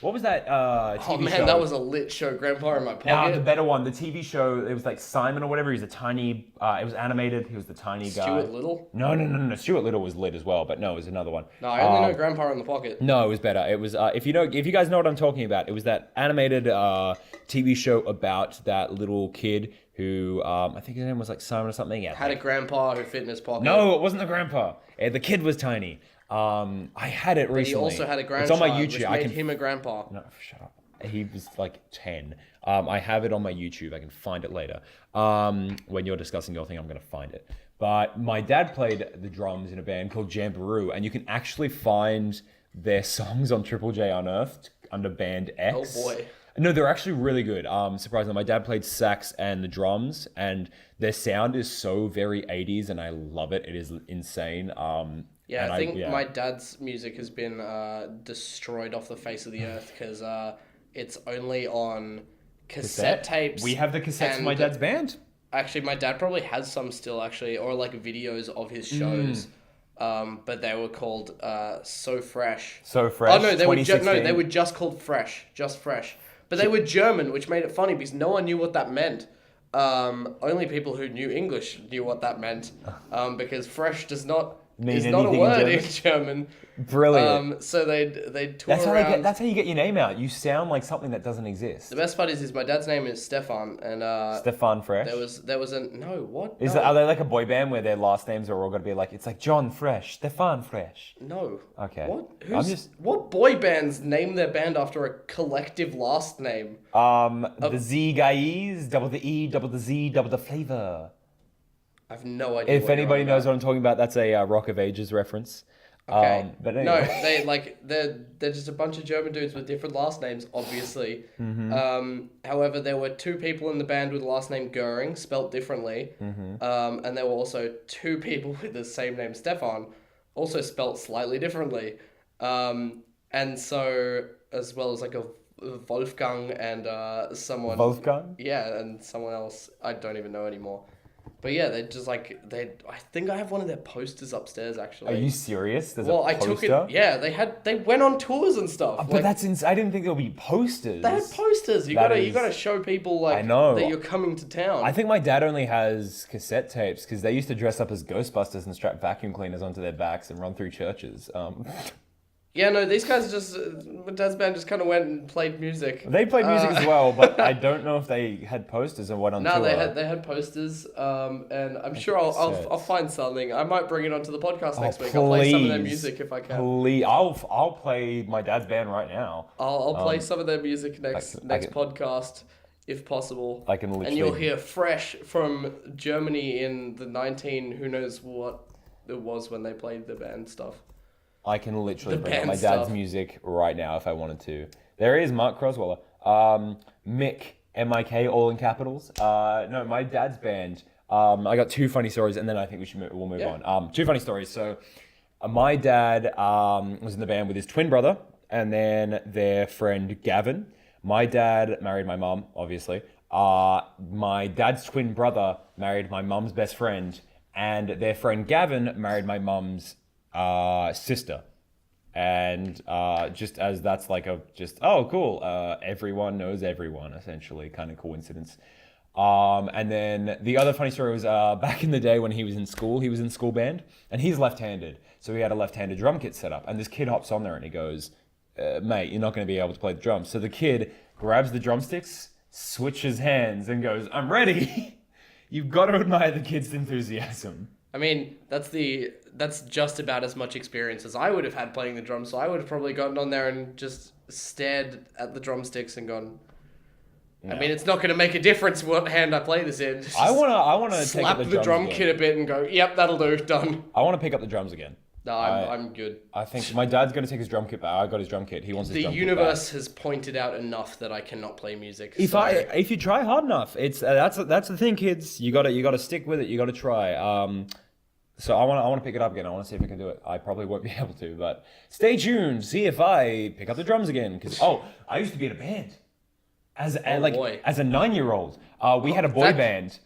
what was that TV show? That was a lit show, Grandpa in My Pocket. The better one, the TV show. It was like Simon or whatever. He's a tiny. It was animated. He was the tiny guy. Stuart Little? No. Stuart Little was lit as well, but no, it was another one. No, I only know Grandpa in the Pocket. No, it was better. It was if you guys know what I'm talking about, it was that animated TV show about that little kid who I think his name was like Simon or something. Yeah, had a grandpa who fit in his pocket. No, it wasn't the grandpa. The kid was tiny. I had it recently. He also had a grandchild, it's on my YouTube. Which made him a grandpa. No, shut up. He was like 10. I have it on my YouTube. I can find it later. When you're discussing your thing, I'm going to find it. But my dad played the drums in a band called Jamboree, and you can actually find their songs on Triple J Unearthed under Band X. Oh boy. No, they're actually really good. Surprisingly, my dad played sax and the drums, and their sound is so very 80s, and I love it. It is insane. Yeah, I think my dad's music has been destroyed off the face of the earth because it's only on cassette tapes. We have the cassettes from my dad's band. Actually, my dad probably has some still, actually, or like videos of his shows. But they were called So Fresh. So Fresh. Oh no, they were just called Fresh, just Fresh. But they were German, which made it funny because no one knew what that meant. Only people who knew English knew what that meant. Because fresh is not a word in German. Brilliant. So they'd tour around. That's how you get your name out. You sound like something that doesn't exist. The best part is my dad's name is Stefan, and Stefan Fresh. there was a no what Is no. are they like a boy band where their last names are all going to be like it's like John Fresh, Stefan Fresh? No. Okay. What? What boy bands name their band after a collective last name? The Z Guys, double the E, double the Z, double the flavor. I've no idea. If anybody knows what I'm talking about, that's a Rock of Ages reference. Okay. But anyway. No, they're just a bunch of German dudes with different last names, obviously. However, there were two people in the band with the last name Goering, spelt differently. And there were also two people with the same name Stefan, also spelt slightly differently. And so, as well as like a Wolfgang and someone. Wolfgang? Yeah, and someone else I don't even know anymore. But yeah, they just I think I have one of their posters upstairs actually. Are you serious? There's Well, a I poster? took it. Yeah, they went on tours and stuff. But I didn't think there would be posters. They had posters. You gotta show people like I know. that you're coming to town. I think my dad only has cassette tapes because they used to dress up as Ghostbusters and strap vacuum cleaners onto their backs and run through churches. Yeah, no, these guys just my dad's band just kind of went and played music. They played music as well, but I don't know if they had posters and went on tour. No, they had posters, and I'm sure I'll find something. I might bring it onto the podcast next week. I'll play some of their music if I can. Please, I'll play my dad's band right now. I'll play some of their music next podcast if possible. I can literally. And you'll hear fresh from Germany in the who knows what it was when they played the band stuff. I can literally bring up band my dad's stuff. music right now if I wanted to. There is Mark Croswell. Mick, M-I-K, all in capitals. No, my dad's band. I got two funny stories, and then I think we'll move on. Two funny stories. So, my dad was in the band with his twin brother, and then their friend Gavin. My dad married my mum, obviously. My dad's twin brother married my mum's best friend, and their friend Gavin married my mum's sister. And just as that's like cool, everyone knows everyone, essentially, kind of coincidence. And then the other funny story was back in the day when he was in school band, and he's left-handed, so he had a left-handed drum kit set up, and this kid hops on there and he goes, mate, you're not going to be able to play the drums. So the kid grabs the drumsticks, switches hands, and goes, I'm ready. You've got to admire the kid's enthusiasm. I mean, that's just about as much experience as I would have had playing the drums. So I would have probably gotten on there and just stared at the drumsticks and gone. I mean, it's not going to make a difference what hand I play this in. I want to slap the drum kit a bit and go, yep, that'll do, done. I want to pick up the drums again. No, I'm good. I think my dad's going to take his drum kit back. I got his drum kit. He wants his drum kit back. The universe has pointed out enough that I cannot play music. If you try hard enough, it's that's the thing, kids. You got to stick with it. You got to try. So I want to pick it up again. I want to see if I can do it. I probably won't be able to, but stay tuned. See if I pick up the drums again. Because I used to be in a band as a 9-year-old. We had a boy band.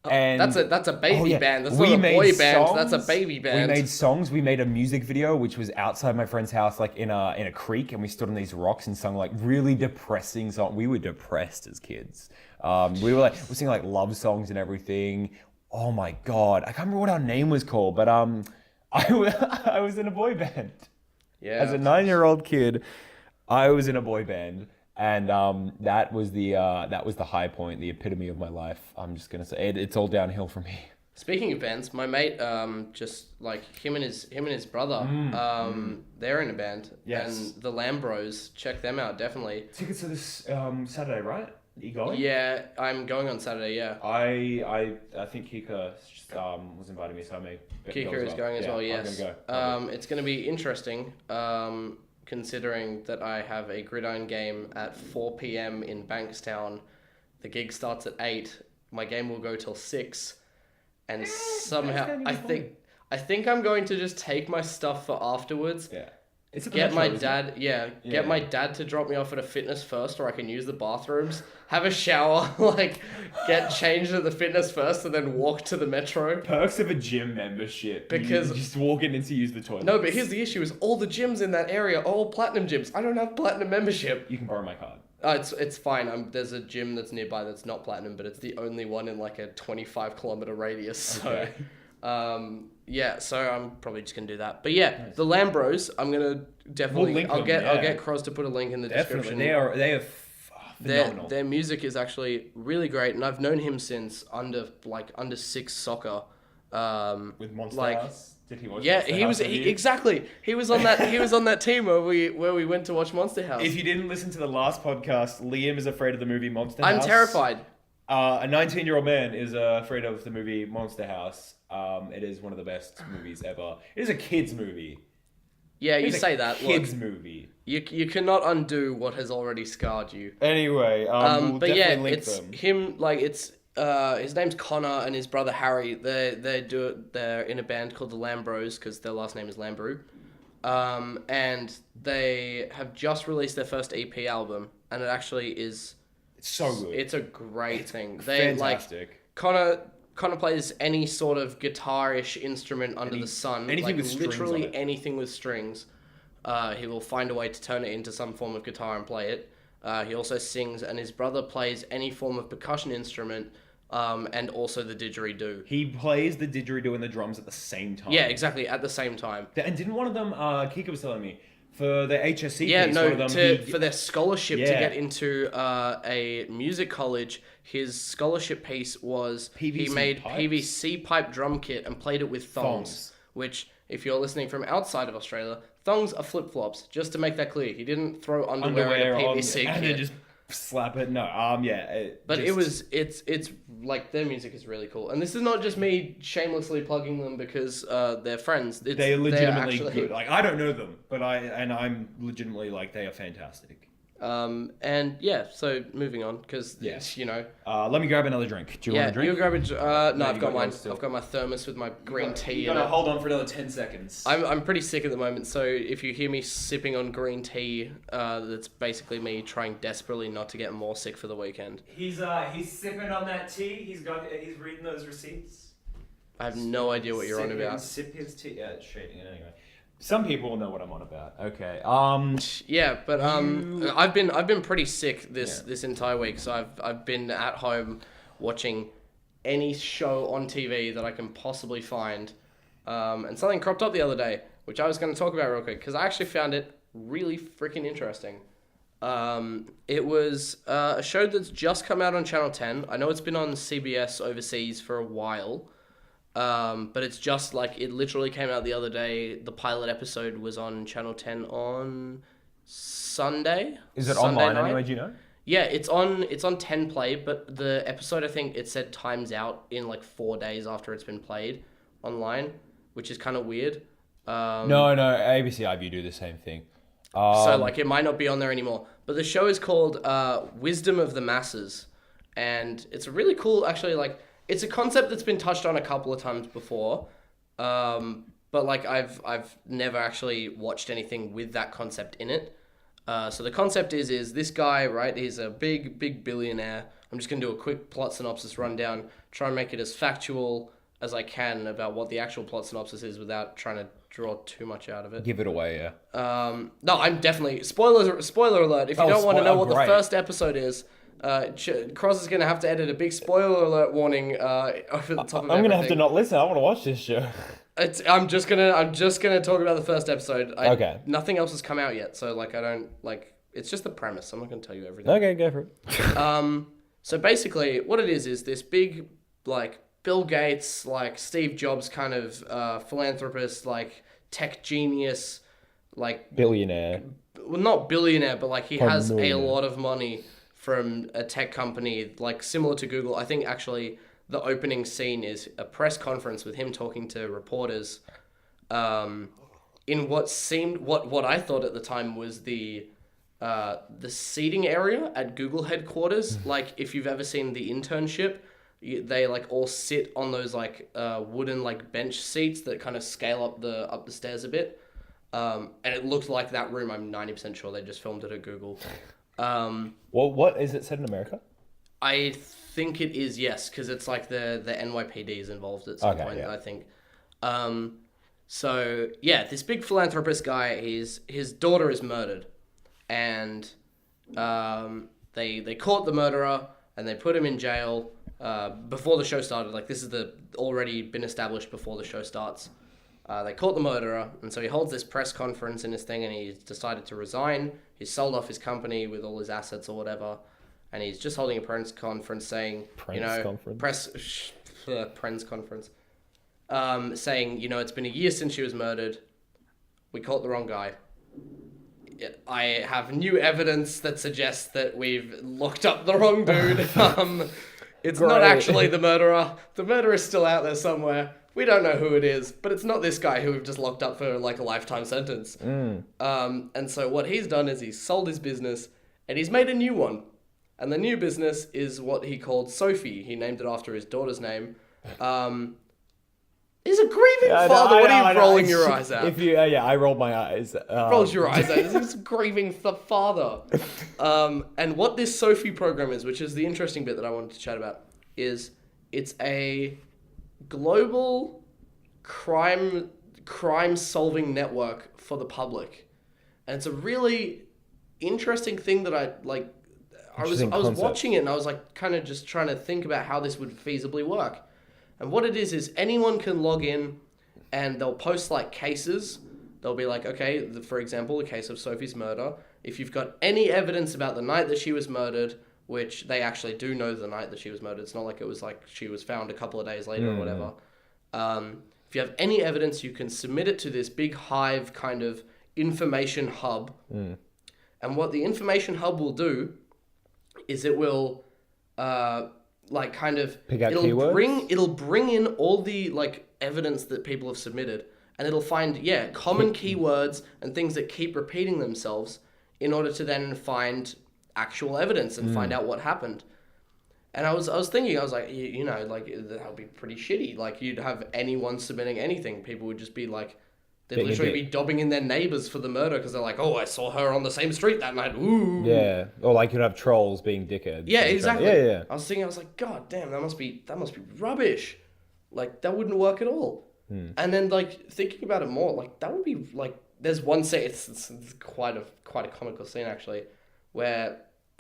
And that's a baby band. That's not a boy band. That's a baby band. We made songs. We made a music video, which was outside my friend's house, like in a creek, and we stood on these rocks and sung like really depressing songs. We were depressed as kids. We're singing like love songs and everything. Oh my god, I can't remember what our name was called, but I was in a boy band. Yeah. As a 9-year-old kid, I was in a boy band. And that was the high point, the epitome of my life. I'm just gonna say it's all downhill from here. Speaking of bands, my mate, just like him and his brother, they're in a band. Yes. And the Lambros, check them out definitely. Tickets are this Saturday, right? Are you going? Yeah, I'm going on Saturday. Yeah. I think Kika was inviting me, so I may. Kika is going as well. Yes. I'm gonna go. It's gonna be interesting. Considering that I have a gridiron game at 4 p.m. in Bankstown. The gig starts at 8. My game will go till 6. And somehow I think I'm going to just take my stuff for afterwards. Yeah. Get my dad to drop me off at a fitness first, or I can use the bathrooms, have a shower, get changed at the fitness first, and then walk to the metro. Perks of a gym membership. Because you just walk in and use the toilet. No, but here's the issue: is all the gyms in that area are all platinum gyms. I don't have platinum membership. You can borrow my card. It's fine. There's a gym that's nearby that's not platinum, but it's the only one in like a 25-kilometer radius. So, okay. Yeah, so I'm probably just gonna do that. But yeah, the Lambros, I'm gonna definitely. link I'll them, get I'll yeah. get Cross to put a link in the Definitely, description. they are phenomenal. Their music is actually really great, and I've known him since under 6 soccer. With Monster like, House, did he watch? Yeah, Monster he House was with you? exactly. He was on that team where we went to watch Monster House. If you didn't listen to the last podcast, Liam is afraid of the movie Monster I'm House. terrified. A 19-year-old man is afraid of the movie Monster House. It is one of the best movies ever. It is a kids movie. Yeah, you It's say a that. kids Look, movie. you cannot undo what has already scarred you. Anyway, we'll But definitely yeah, link it's them. him. Like it's his name's Connor and his brother Harry. They're in a band called the Lambros because their last name is Lambrew. And they have just released their first EP album, and it actually is. It's so good. It's a great thing. They fantastic. Connor plays any sort of guitar-ish instrument under the sun. anything with strings literally on it. anything with strings. He will find a way to turn it into some form of guitar and play it. He also sings, and his brother plays any form of percussion instrument, and also the didgeridoo. He plays the didgeridoo and the drums at the same time. Yeah, exactly, at the same time. And didn't one of them, Kika was telling me, for the HSC Yeah, piece, no, one of them, for their scholarship to Yeah. get into a music college, his scholarship piece was he PVC made pipes? PVC pipe drum kit and played it with thongs. Which, if you're listening from outside of Australia, thongs are flip-flops, just to make that clear. He didn't throw underwear in a PVC and kit. then just slap it. No, yeah. But it's like their music is really cool, and this is not just me shamelessly plugging them because they're friends. They're legitimately actually good. Like, I don't know them, but I'm legitimately like, they are fantastic. And yeah, so moving on because Yes. you know. Let me grab another drink. Do you want a drink? You grab it. No, I've you got got mine. yours still. I've got my thermos with my green tea You in gotta it. hold on for another 10 seconds. I'm pretty sick at the moment, so if you hear me sipping on green tea, that's basically me trying desperately not to get more sick for the weekend. He's sipping on that tea. He's reading those receipts. I have no idea what you're on about. Sip his tea. Yeah, it's shading it anyway. Some people will know what I'm on about. Okay. Yeah, but I've been pretty sick this entire week, so I've been at home watching any show on TV that I can possibly find, and something cropped up the other day, which I was going to talk about real quick because I actually found it really freaking interesting. It was a show that's just come out on Channel 10. I know it's been on CBS overseas for a while. But it's just like it literally came out the other day. The pilot episode was on Channel 10 on Sunday. Is it Sunday online night. anyway? Do you know? Yeah, it's on 10 play, but the episode I think it said times out in like 4 days after it's been played online, which is kind of weird. No, ABC iView do the same thing. So like it might not be on there anymore. But the show is called Wisdom of the Masses, and it's really cool. Actually, like. It's a concept that's been touched on a couple of times before, but like I've never actually watched anything with that concept in it. So the concept is this guy, right? He's a big billionaire. I'm just gonna do a quick plot synopsis rundown, try and make it as factual as I can about what the actual plot synopsis is without trying to draw too much out of it. Give it away, yeah. No, I'm definitely spoiler alert. If you don't want to know what great. the first episode is. Cross is going to have to edit a big spoiler alert warning over the top of I'm gonna everything. have to not listen. I want to watch this show. I'm just gonna talk about the first episode. Okay. Nothing else has come out yet, so like I don't like. It's just the premise. I'm not gonna tell you everything. Okay, go for it. So basically, what it is this big like Bill Gates, like Steve Jobs kind of philanthropist, like tech genius, like Billionaire. well, not billionaire, but like he has a millionaire. lot of money from a tech company, like similar to Google. I think actually the opening scene is a press conference with him talking to reporters, in what seemed what I thought at the time was the seating area at Google headquarters. Like if you've ever seen The Internship, they like all sit on those like wooden like bench seats that kind of scale up the stairs a bit. And it looked like that room. I'm 90% sure they just filmed it at Google. Well, what is it set in America? I think it is, yes, because it's like the NYPD is involved at some point, yeah. I think. So yeah, this big philanthropist guy, his daughter is murdered, and they caught the murderer and they put him in jail. before the show started. Like, this is already been established before the show starts. They caught the murderer, and so he holds this press conference in his thing, and he's decided to resign. He's sold off his company with all his assets or whatever, and he's just holding a press conference saying, press conference, saying, it's been a year since she was murdered. We caught the wrong guy. I have new evidence that suggests that we've looked up the wrong dude. It's Great. not actually the murderer. The murderer's still out there somewhere. We don't know who it is, but it's not this guy who we've just locked up for like a lifetime sentence. And so what he's done is he's sold his business and he's made a new one. And the new business is what he called Sophie. He named it after his daughter's name. He's a grieving father. What are you rolling your eyes at? I rolled my eyes. Rolls your eyes at. He's a grieving father. And what this Sophie program is, which is the interesting bit that I wanted to chat about, is it's a global crime solving network for the public. And it's a really interesting thing that I was watching it and I was like kind of just trying to think about how this would feasibly work. And what it is anyone can log in and they'll post like cases. They'll be like, okay, for example, the case of Sophie's murder. If you've got any evidence about the night that she was murdered, which they actually do know the night that she was murdered. It's not like it was like she was found a couple of days later or whatever. If you have any evidence, you can submit it to this big hive kind of information hub. And what the information hub will do is it will kind of pick out keywords? It'll bring in all the like evidence that people have submitted, and it'll find common keywords and things that keep repeating themselves in order to then find actual evidence and find out what happened. And I was thinking, I was like, that would be pretty shitty. Like, you'd have anyone submitting anything. People would just be like, they'd literally be dobbing in their neighbors for the murder because they're like, oh, I saw her on the same street that night. Ooh. Yeah. Or like you'd have trolls being dickheads. Yeah, exactly. Yeah. I was thinking, I was like, God damn, that must be rubbish. Like, that wouldn't work at all. And then like thinking about it more, like that would be like, there's one scene, it's quite a comical scene actually, where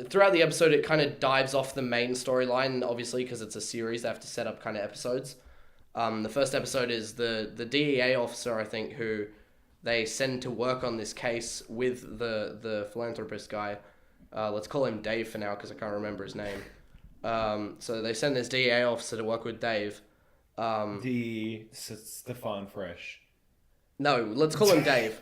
throughout the episode it kind of dives off the main storyline, obviously because it's a series. They have to set up kind of episodes. The first episode is the DEA officer, I think, who they send to work on this case with the philanthropist guy. Let's call him Dave for now because I can't remember his name. So they send this DEA officer to work with Dave. Stefan Fresh. No, let's call him Dave.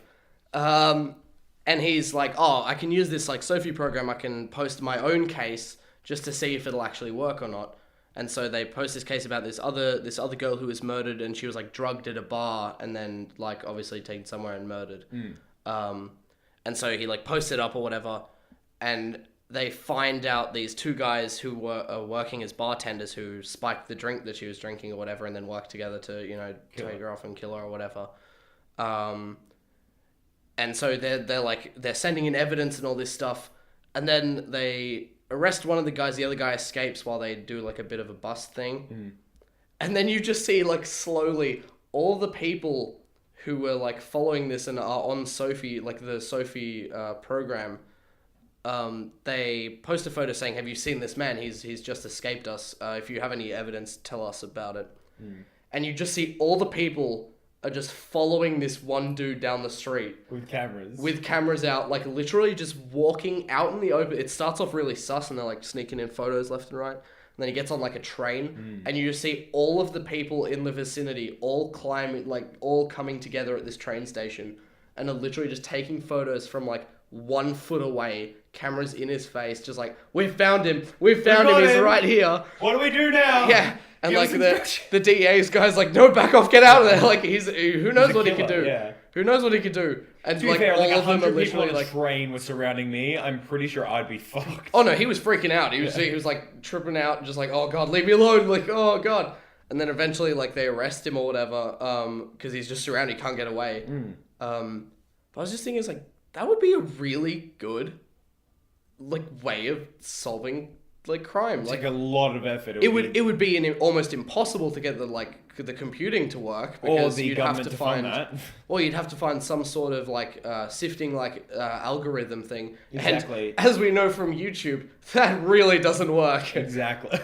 And he's like, oh, I can use this like Sophie program. I can post my own case just to see if it'll actually work or not. And so they post this case about this other girl who was murdered, and she was like drugged at a bar and then like obviously taken somewhere and murdered. And so he like posts it up or whatever, and they find out these two guys who were working as bartenders who spiked the drink that she was drinking or whatever, and then worked together to take her off and kill her or whatever. And so they're sending in evidence and all this stuff, and then they arrest one of the guys. The other guy escapes while they do like a bit of a bust thing, and then you just see like slowly all the people who were like following this and are on Sophie, like the Sophie program. They post a photo saying, "Have you seen this man? He's just escaped us. If you have any evidence, tell us about it." And you just see all the people are just following this one dude down the street with cameras out, like literally just walking out in the open. It starts off really sus, and they're like sneaking in photos left and right. And then he gets on like a train, and you just see all of the people in the vicinity all climbing, like all coming together at this train station, and are literally just taking photos from like 1 foot away, cameras in his face, just like, we found him, he's right here. What do we do now? Yeah. And like the DEA's guy's like, no, back off, get out of there. Like who knows what he could do? Yeah. Who knows what he could do? And to be fair, all like of them are 100 people literally on a like, train was surrounding me. I'm pretty sure I'd be fucked. oh no, he was freaking out. He was like tripping out and just like, oh god, leave me alone. Like, oh god. And then eventually like they arrest him or whatever, because he's just surrounded, he can't get away. But I was just thinking, it's like, that would be a really good like way of solving crime. It's Like a lot of effort. it would be almost impossible to get the computing to work or because the you'd have government to to fund find that. or you'd have to find some sort of sifting algorithm thing. Exactly. And as we know from YouTube, that really doesn't work. Exactly.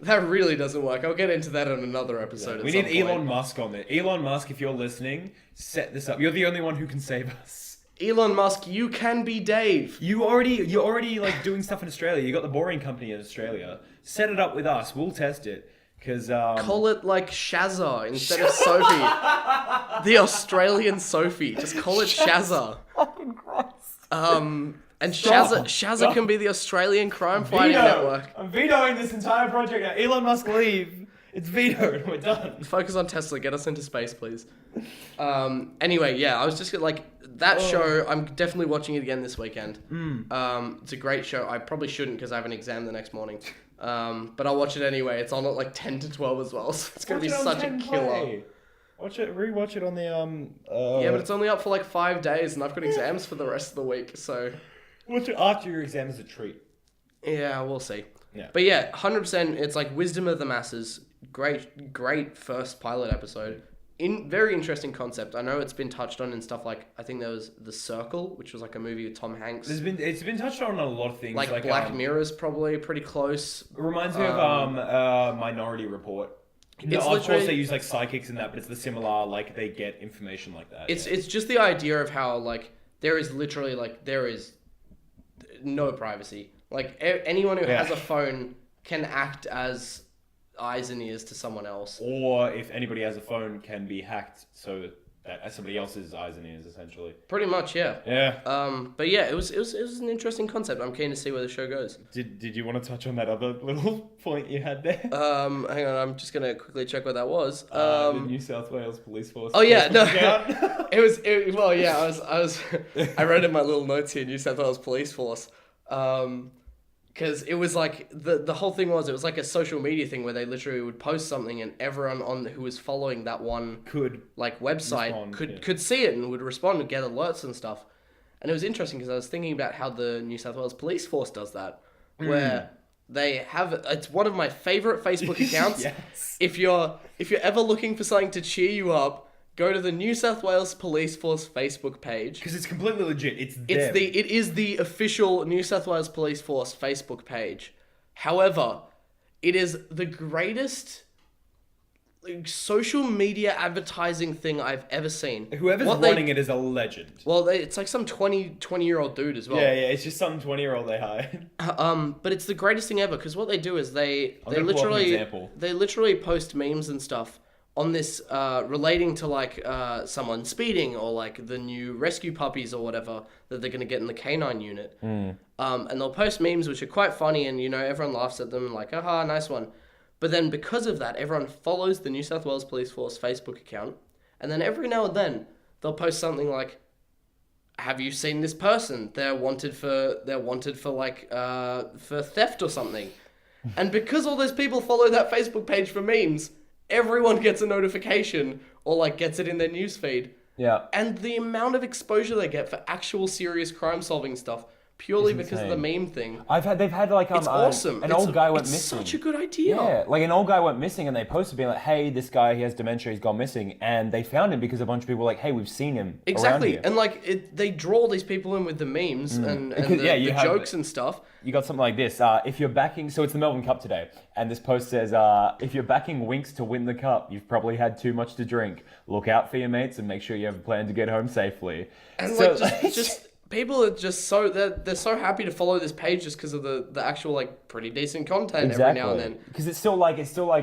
That really doesn't work. I'll get into that in another episode. We need Elon Musk on it. Elon Musk, if you're listening, set this up. You're the only one who can save us. Elon Musk, you can be Dave. You're already like doing stuff in Australia. You got the Boring Company in Australia. Set it up with us. We'll test it. Cause call it like Shazza instead of Sophie. The Australian Sophie. Just call it Shazza. Fucking Christ. And Stop. Shazza can be the Australian crime fighting network. I'm vetoing this entire project now. Elon Musk leave. It's vetoed. We're done. Focus on Tesla. Get us into space, please. Anyway, yeah, I was just like that show. I'm definitely watching it again this weekend. It's a great show. I probably shouldn't because I have an exam the next morning. But I'll watch it anyway. It's on at like 10 to 12 as well. So it's gonna be such a killer. Watch it. Rewatch it on the Yeah, but it's only up for like 5 days, and I've got exams for the rest of the week. So watch it after your exam as a treat. Yeah, we'll see. Yeah. But yeah, 100%. It's like Wisdom of the Masses. Great first pilot episode. Very interesting concept. I know it's been touched on in stuff like, I think there was The Circle, which was like a movie with Tom Hanks. It's been touched on a lot of things. Like Black Mirror's probably pretty close. It reminds me of Minority Report. No, of course they use like psychics in that, but it's the similar, like they get information like that. It's just the idea of how like there is no privacy. Like anyone who has a phone can act as eyes and ears to someone else. Or if anybody has a phone, can be hacked so that somebody else's eyes and ears, essentially. Pretty much, yeah. Yeah. But yeah, it was an interesting concept. I'm keen to see where the show goes. Did you want to touch on that other little point you had there? Hang on, I'm just gonna quickly check what that was. The New South Wales Police Force. Oh yeah, no. I read in my little notes here, New South Wales Police Force. Because it was like the whole thing was it was like a social media thing where they literally would post something and everyone who was following that one website could see it and would respond and get alerts and stuff. And it was interesting because I was thinking about how the New South Wales Police Force does that, where they have it's one of my favorite Facebook accounts. Yes. If you're ever looking for something to cheer you up, go to the New South Wales Police Force Facebook page. Because it's completely legit. It is the official New South Wales Police Force Facebook page. However, it is the greatest social media advertising thing I've ever seen. Whoever's running it is a legend. Well, it's like some 20-year-old dude as well. Yeah, it's just some 20-year-old they hired. But it's the greatest thing ever because what they do is they literally post memes and stuff on this relating to like someone speeding or like the new rescue puppies or whatever that they're going to get in the canine unit. And they'll post memes which are quite funny and, you know, everyone laughs at them and like, aha, nice one. But then because of that, everyone follows the New South Wales Police Force Facebook account. And then every now and then they'll post something like, have you seen this person? They're wanted for theft or something. And because all those people follow that Facebook page for memes, everyone gets a notification or like gets it in their newsfeed. Yeah. And the amount of exposure they get for actual serious crime solving stuff purely because of the meme thing. They've had like it's awesome. An old guy went missing. It's such a good idea. Yeah, like an old guy went missing and they posted being like, hey, this guy, he has dementia, he's gone missing. And they found him because a bunch of people were like, hey, we've seen him. Exactly. Around here. And like they draw these people in with the memes and the jokes and stuff. You got something like this. If you're backing, so it's the Melbourne Cup today, and this post says, if you're backing Winks to win the cup, you've probably had too much to drink. Look out for your mates and make sure you have a plan to get home safely. And so, just people are just so they're so happy to follow this page just because of the actual like pretty decent content every now and then. Because it's still like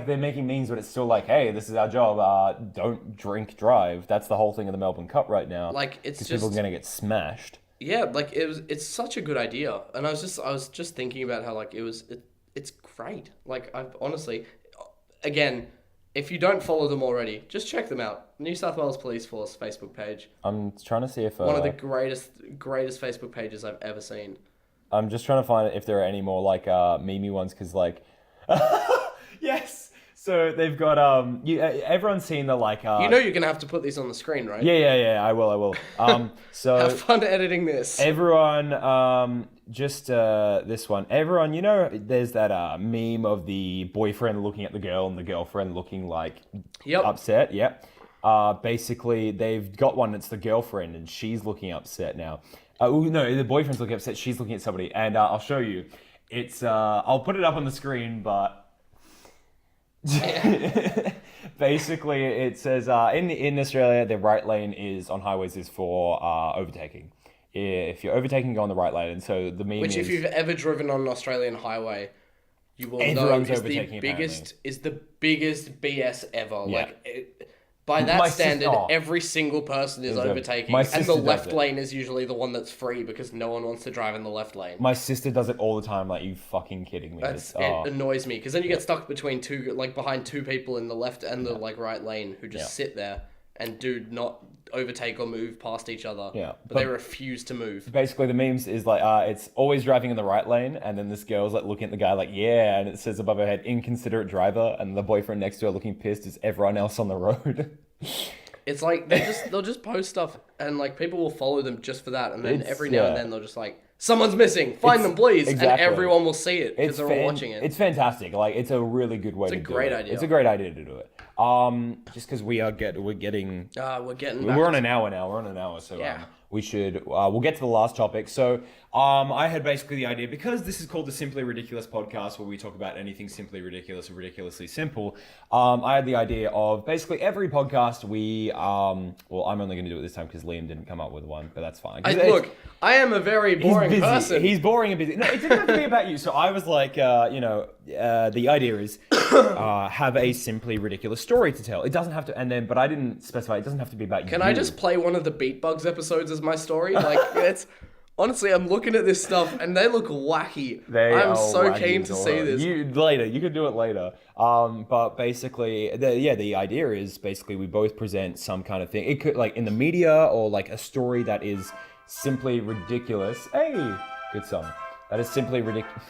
they're making memes, but it's still like, hey, this is our job. Don't drink, drive. That's the whole thing of the Melbourne Cup right now. Like it's just people are gonna get smashed. Yeah, like it's such a good idea, and I was just thinking about how like it's great. Like I've honestly, again, if you don't follow them already, just check them out. New South Wales Police Force Facebook page. I'm trying to see if one of the greatest Facebook pages I've ever seen. I'm just trying to find if there are any more like memey ones because like yes. So they've got everyone's seen the like You know you're gonna have to put these on the screen, right? yeah, I will. So Have fun editing this. everyone just this one. Everyone, there's that meme of the boyfriend looking at the girl and the girlfriend looking like upset. Yep. Basically they've got one that's the girlfriend and she's looking upset now. No, the boyfriend's looking upset, she's looking at somebody, and I'll show you. It's I'll put it up on the screen, but basically it says in Australia the right lane is on highways is for overtaking. If you're overtaking, go on the right lane. And so the meme Which, if you've ever driven on an Australian highway, you will know is the biggest BS ever. Yeah. By that standard, every single person is overtaking, and the left it. lane is usually the one that's free because no one wants to drive in the left lane. My sister does it all the time. Like, you fucking kidding me? It annoys me because then you get stuck between behind two people in the left and the right lane who just sit there and do not overtake or move past each other. Yeah, but they refuse to move. Basically, the memes is like it's always driving in the right lane, and then this girl's like looking at the guy like, yeah, and it says above her head, inconsiderate driver, and the boyfriend next to her looking pissed is everyone else on the road. It's like they'll just post stuff and like people will follow them just for that, and then every now and then they'll just like, someo's missing, find them please, and everyone will see it because they're all watching it. It's fantastic. Like, it's a really good way to do it. It's a great idea. It's a great idea to do it. Just because we're on an hour now. We're on an hour, so we should we'll get to the last topic. So I had basically the idea, because this is called the Simply Ridiculous podcast, where we talk about anything simply ridiculous or ridiculously simple. I had the idea of basically every podcast we I'm only going to do it this time because Liam didn't come up with one, but that's fine. I am a very boring person. He's boring and busy. No, it didn't have to be about you. So I was like, the idea is have a simply ridiculous story to tell. It doesn't have to, but I didn't specify. It doesn't have to be about you. Can I just play one of the Beatbugs episodes as my story? Like, it's honestly, I'm looking at this stuff and they look wacky. I'm so keen to see this. You can do it later. But basically, the idea is basically we both present some kind of thing. It could like in the media or like a story that is simply ridiculous. Hey, good song. That is simply ridiculous.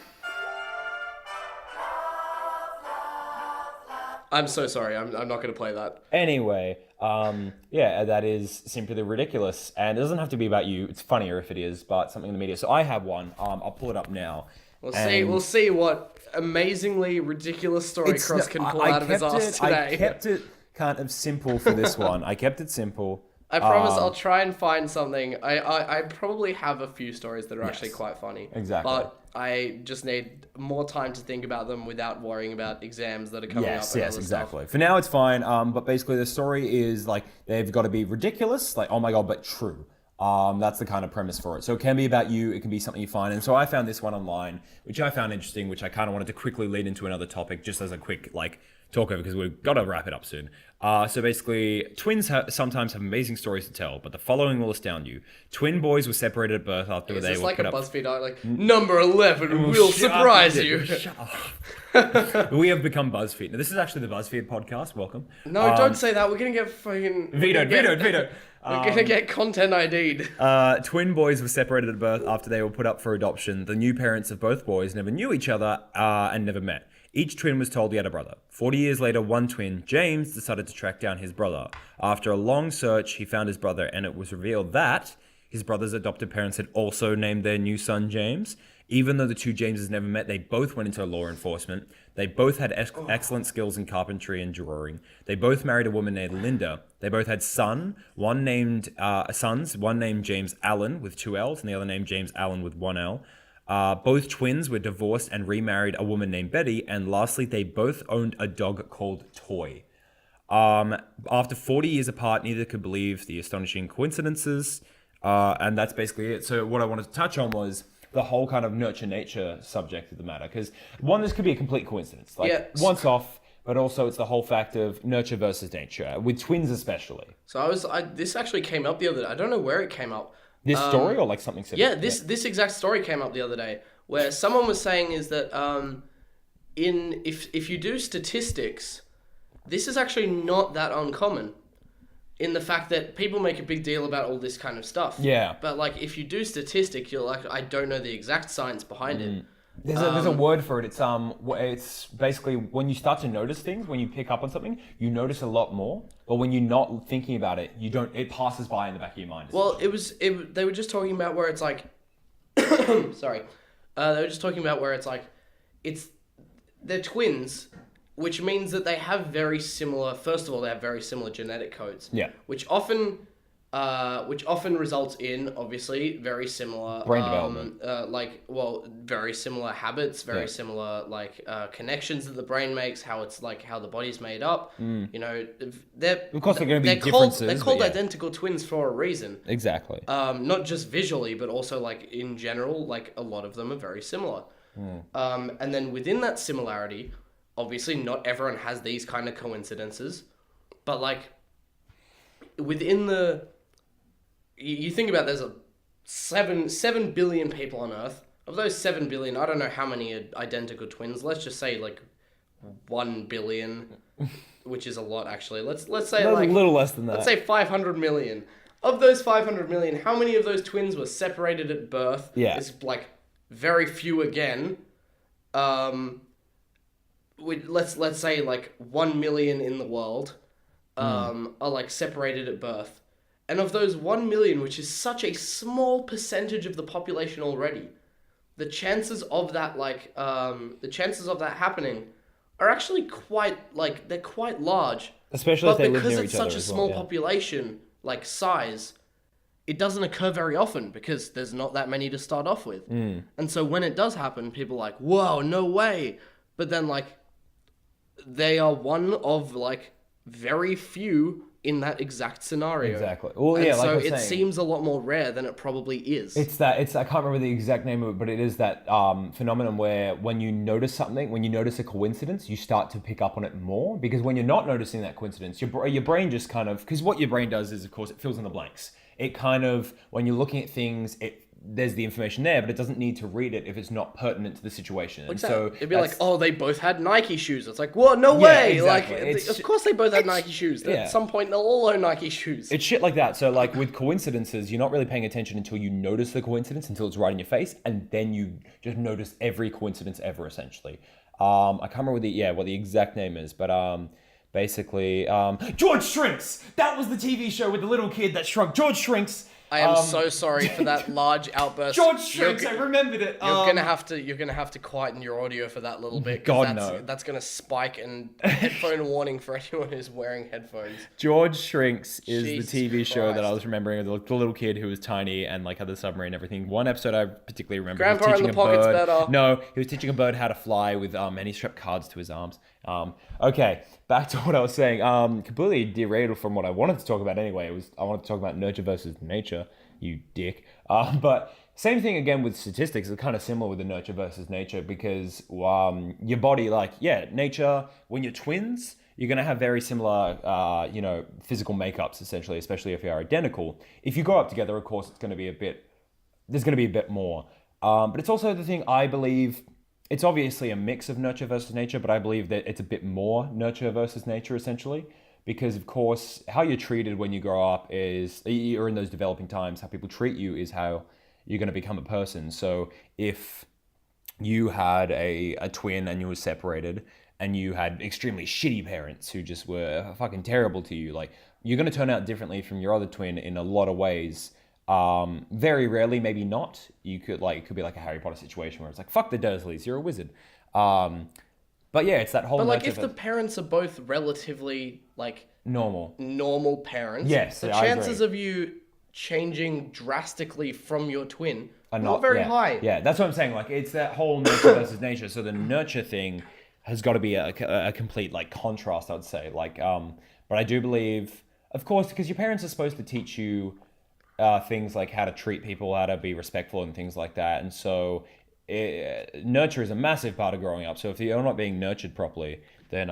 I'm so sorry. I'm not going to play that. Anyway, that is simply ridiculous, and it doesn't have to be about you. It's funnier if it is, but something in the media. So I have one. I'll pull it up now. We'll see what amazingly ridiculous story Cross can pull out of his ass today. I kept it kind of simple for this one. I kept it simple. I promise I'll try and find something. I probably have a few stories that are actually quite funny. Exactly. But I just need more time to think about them without worrying about exams that are coming up. Yes, exactly. For now, it's fine. But basically, the story is like they've got to be ridiculous, like oh my god, but true. That's the kind of premise for it. So it can be about you. It can be something you find. And so I found this one online, which I found interesting, which I kind of wanted to quickly lead into another topic, just as a quick talk over, because we've got to wrap it up soon. So basically, twins sometimes have amazing stories to tell, but the following will astound you. Twin boys were separated at birth after they were like a BuzzFeed number 11 will surprise you. Shut up. We have become BuzzFeed. Now, this is actually the BuzzFeed podcast. Welcome. No, don't say that. We're going to get fucking... Vetoed. We're going to get content ID'd. Twin boys were separated at birth after they were put up for adoption. The new parents of both boys never knew each other and never met. Each twin was told he had a brother. 40 years later, one twin, James, decided to track down his brother. After a long search, he found his brother, and it was revealed that his brother's adopted parents had also named their new son James. Even though the two Jameses never met, they both went into law enforcement. They both had excellent skills in carpentry and drawing. They both married a woman named Linda. They both had sons, one named James Allen with 2 L's, and the other named James Allen with 1 L. Both twins were divorced and remarried a woman named Betty, and lastly, they both owned a dog called Toy. After 40 years apart, neither could believe the astonishing coincidences, and that's basically it. So what I wanted to touch on was the whole kind of nurture-nature subject of the matter, because this could be a complete coincidence, once off, but also it's the whole fact of nurture versus nature, with twins especially. So this actually came up the other day. I don't know where it came up. This story or something similar? Yeah, this exact story came up the other day where someone was saying is that if you do statistics, this is actually not that uncommon in the fact that people make a big deal about all this kind of stuff. Yeah. But if you do statistics, you're like, I don't know the exact science behind it. There's a word for it. It's basically when you start to notice things, when you pick up on something, you notice a lot more. But when you're not thinking about it, you don't. It passes by in the back of your mind. Well, they were just talking about where it's like, sorry, they were just talking about where it's like, they're twins, which means that they have very similar. First of all, they have very similar genetic codes. Yeah. Which often results in obviously very similar brain development. Very similar habits, very Yeah. similar connections that the brain makes, how the body's made up. You know, they're Of course, they're going to be called, differences. they're called but yeah. identical twins for a reason. Exactly. Not just visually, but also like in general, like a lot of them are very similar. And then within that similarity, obviously not everyone has these kind of coincidences, but like within you think about there's 7 billion people on Earth. Of those 7 billion, I don't know how many are identical twins. Let's just say like 1 billion, which is a lot actually. Let's say That's like a little less than that. let's say 500 million. Of those 500 million, how many of those twins were separated at birth? Yeah. It's like very few again. Let's say like 1 million in the world are like separated at birth. And of those 1 million, which is such a small percentage of the population already, the chances of that happening are actually they're quite large. Especially if But they live because near it's each other such a as well, small yeah. population, like size, it doesn't occur very often because there's not that many to start off with. And so when it does happen, people are like, whoa, no way. But then like, they are one of like very few in that exact scenario. Exactly. Well, And yeah, like I so was it saying, seems a lot more rare than it probably is. I can't remember the exact name of it, but it is that phenomenon where when you notice something, when you notice a coincidence, you start to pick up on it more, because when you're not noticing that coincidence, your brain just kind of, because what your brain does is, of course, it fills in the blanks. It kind of, when you're looking at things, there's the information there, but it doesn't need to read it if it's not pertinent to the situation. And so It'd be like, oh, they both had Nike shoes. It's like, what? No way! exactly. Like, of course they both had Nike shoes. yeah. At some point, they'll all own Nike shoes. It's shit like that. So like with coincidences, you're not really paying attention until you notice the coincidence, until it's right in your face, and then you just notice every coincidence ever, essentially. I can't remember what the exact name is, but basically, George Shrinks! That was the TV show with the little kid that shrunk. George Shrinks! I am so sorry for that large outburst. George Shrinks, I remembered it. You're gonna have to quieten your audio for that little bit. God, no. That's gonna spike, and headphone warning for anyone who's wearing headphones. George Shrinks is Jesus the TV show that I Christ. was remembering, the little kid who was tiny and like had the submarine and everything. One episode I particularly remember. Grandpa he was in teaching the Pocket's a bird. better. No, he was teaching a bird how to fly with and he strapped cards to his arms. Okay, back to what I was saying. Completely derailed from what I wanted to talk about anyway. I wanted to talk about nurture versus nature. You dick. But same thing again with statistics. It's kind of similar with the nurture versus nature, because your body, nature, when you're twins, you're going to have very similar, physical makeups, essentially, especially if you're identical. If you grow up together, of course, there's going to be a bit more. But it's also the thing, I believe, it's obviously a mix of nurture versus nature, but I believe that it's a bit more nurture versus nature, essentially. Because, of course, how you're treated when you grow up or in those developing times, how people treat you is how you're going to become a person. So if you had a twin and you were separated and you had extremely shitty parents who just were fucking terrible to you, like, you're going to turn out differently from your other twin in a lot of ways. Very rarely, maybe not. It could be like a Harry Potter situation where it's like, fuck the Dursleys, you're a wizard. But yeah, it's that whole. But like, if the parents are both relatively like normal parents, yes, the I chances agree. of you changing drastically from your twin are not very high. Yeah, that's what I'm saying. Like, it's that whole nurture versus nature. So the nurture thing has got to be a complete like contrast, I would say. Like, but I do believe, of course, because your parents are supposed to teach you things like how to treat people, how to be respectful, and things like that. And so nurture is a massive part of growing up. So if you're not being nurtured properly, then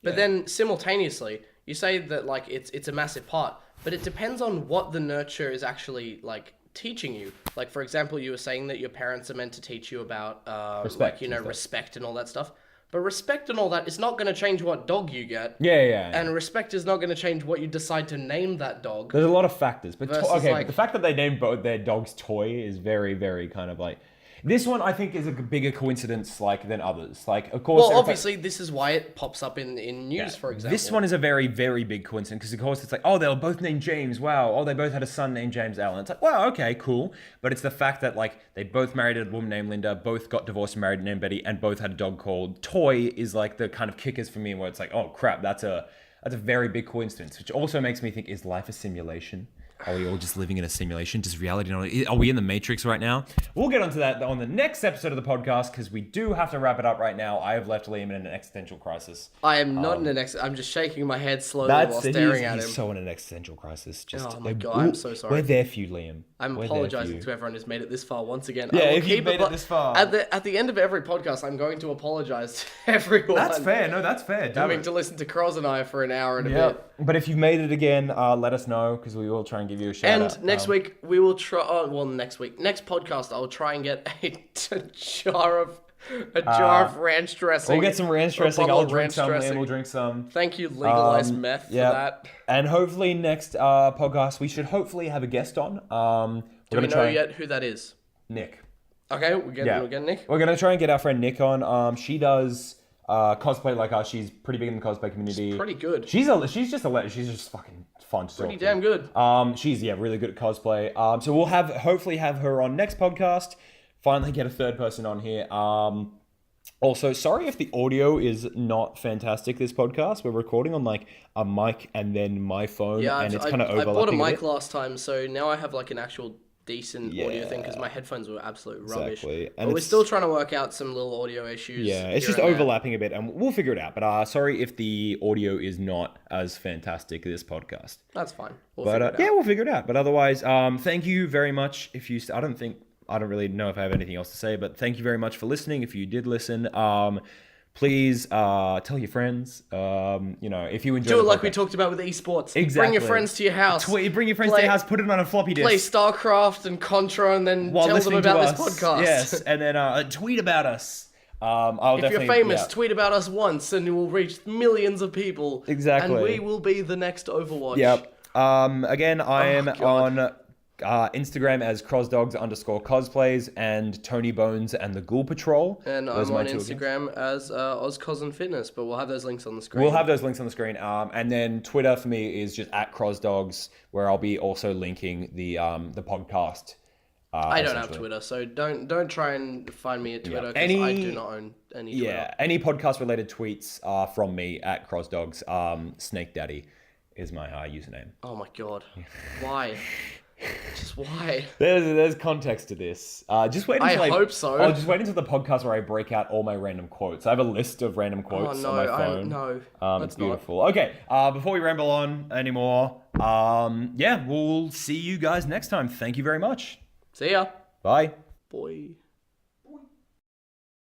But then simultaneously, you say that like it's a massive part, but it depends on what the nurture is actually like teaching you. Like, for example, you were saying that your parents are meant to teach you about Respect respect and all that stuff. But respect and all that is not going to change what dog you get. Yeah. And respect is not going to change what you decide to name that dog. There's a lot of factors, but Versus, but the fact that they named both their dogs Toy is very, very kind of like. This one I think is a bigger coincidence than others. Of course. Well, obviously, this is why it pops up in news, for example. This one is a very, very big coincidence because, of course, it's oh, they were both named James. Wow. Oh, they both had a son named James Allen. It's wow, okay, cool. But it's the fact that they both married a woman named Linda, both got divorced and married named Betty, and both had a dog called Toy is the kind of kickers for me where it's oh crap, that's a very big coincidence, which also makes me think, is life a simulation? Are we all just living in a simulation? Does reality not... Are we in the Matrix right now? We'll get onto that on the next episode of the podcast because we do have to wrap it up right now. I have left Liam in an existential crisis. I am not in an I'm just shaking my head slowly while staring at him. He's so in an existential crisis. Oh my God, I'm so sorry. We're there for you, Liam. I'm apologizing to everyone who's made it this far once again. Yeah, if you've made it this far. At the end of every podcast, I'm going to apologize to everyone. That's fair. No, that's fair. Having to listen to Croz and I for an hour and a bit. But if you've made it again, let us know because we will try and give you a shout out. And next week we will try. Next podcast I'll try and get a jar of ranch dressing. We'll get some ranch dressing. I'll drink some. And we'll drink some. Thank you, legalized meth, for that. And hopefully next podcast we should hopefully have a guest on. Do we know yet who that is? Nick. Okay, we're getting Nick. We're gonna try and get our friend Nick on. She does cosplay like us. She's pretty big in the cosplay community. She's pretty good. She's just fucking fun to talk to. Pretty damn good. She's really good at cosplay. So we'll hopefully have her on next podcast. Finally get a third person on here. Also, sorry if the audio is not fantastic this podcast. We're recording on a mic and then my phone, and it's kind of overlapping. I bought a mic last time, so now I have an actual decent audio thing because my headphones were absolute rubbish. Exactly. But we're still trying to work out some little audio issues. Yeah, it's just overlapping a bit, and we'll figure it out. But sorry if the audio is not as fantastic this podcast. That's fine. We'll figure it out. But otherwise, thank you very much. I don't really know if I have anything else to say, but thank you very much for listening. If you did listen, please tell your friends. If you enjoy, do it like we talked about with eSports. Exactly. Bring your friends to your house. Bring your friends to your house. Put it on a floppy disk. Play StarCraft and Contra, and then tell them about this podcast. Yes, and then tweet about us. If you're famous, tweet about us once, and it will reach millions of people. Exactly. And we will be the next Overwatch. Yep. Again, I am on Instagram as crosdogs_cosplays and Tony Bones and the Ghoul Patrol. And I'm on Instagram as OzCosandFitness, but we'll have those links on the screen. And then Twitter for me is just at crosdogs, where I'll be also linking the podcast. I don't have Twitter, so don't try and find me at Twitter because I do not own any Twitter. Yeah, any podcast related tweets are from me at crosdogs. Snake Daddy is my username. Oh my God, why? Just why? There's context to this. Just wait until I hope so. Oh, just wait until the podcast where I break out all my random quotes. I have a list of random quotes on my phone. It's beautiful. Okay, before we ramble on anymore, we'll see you guys next time. Thank you very much. See ya. Bye. Boy.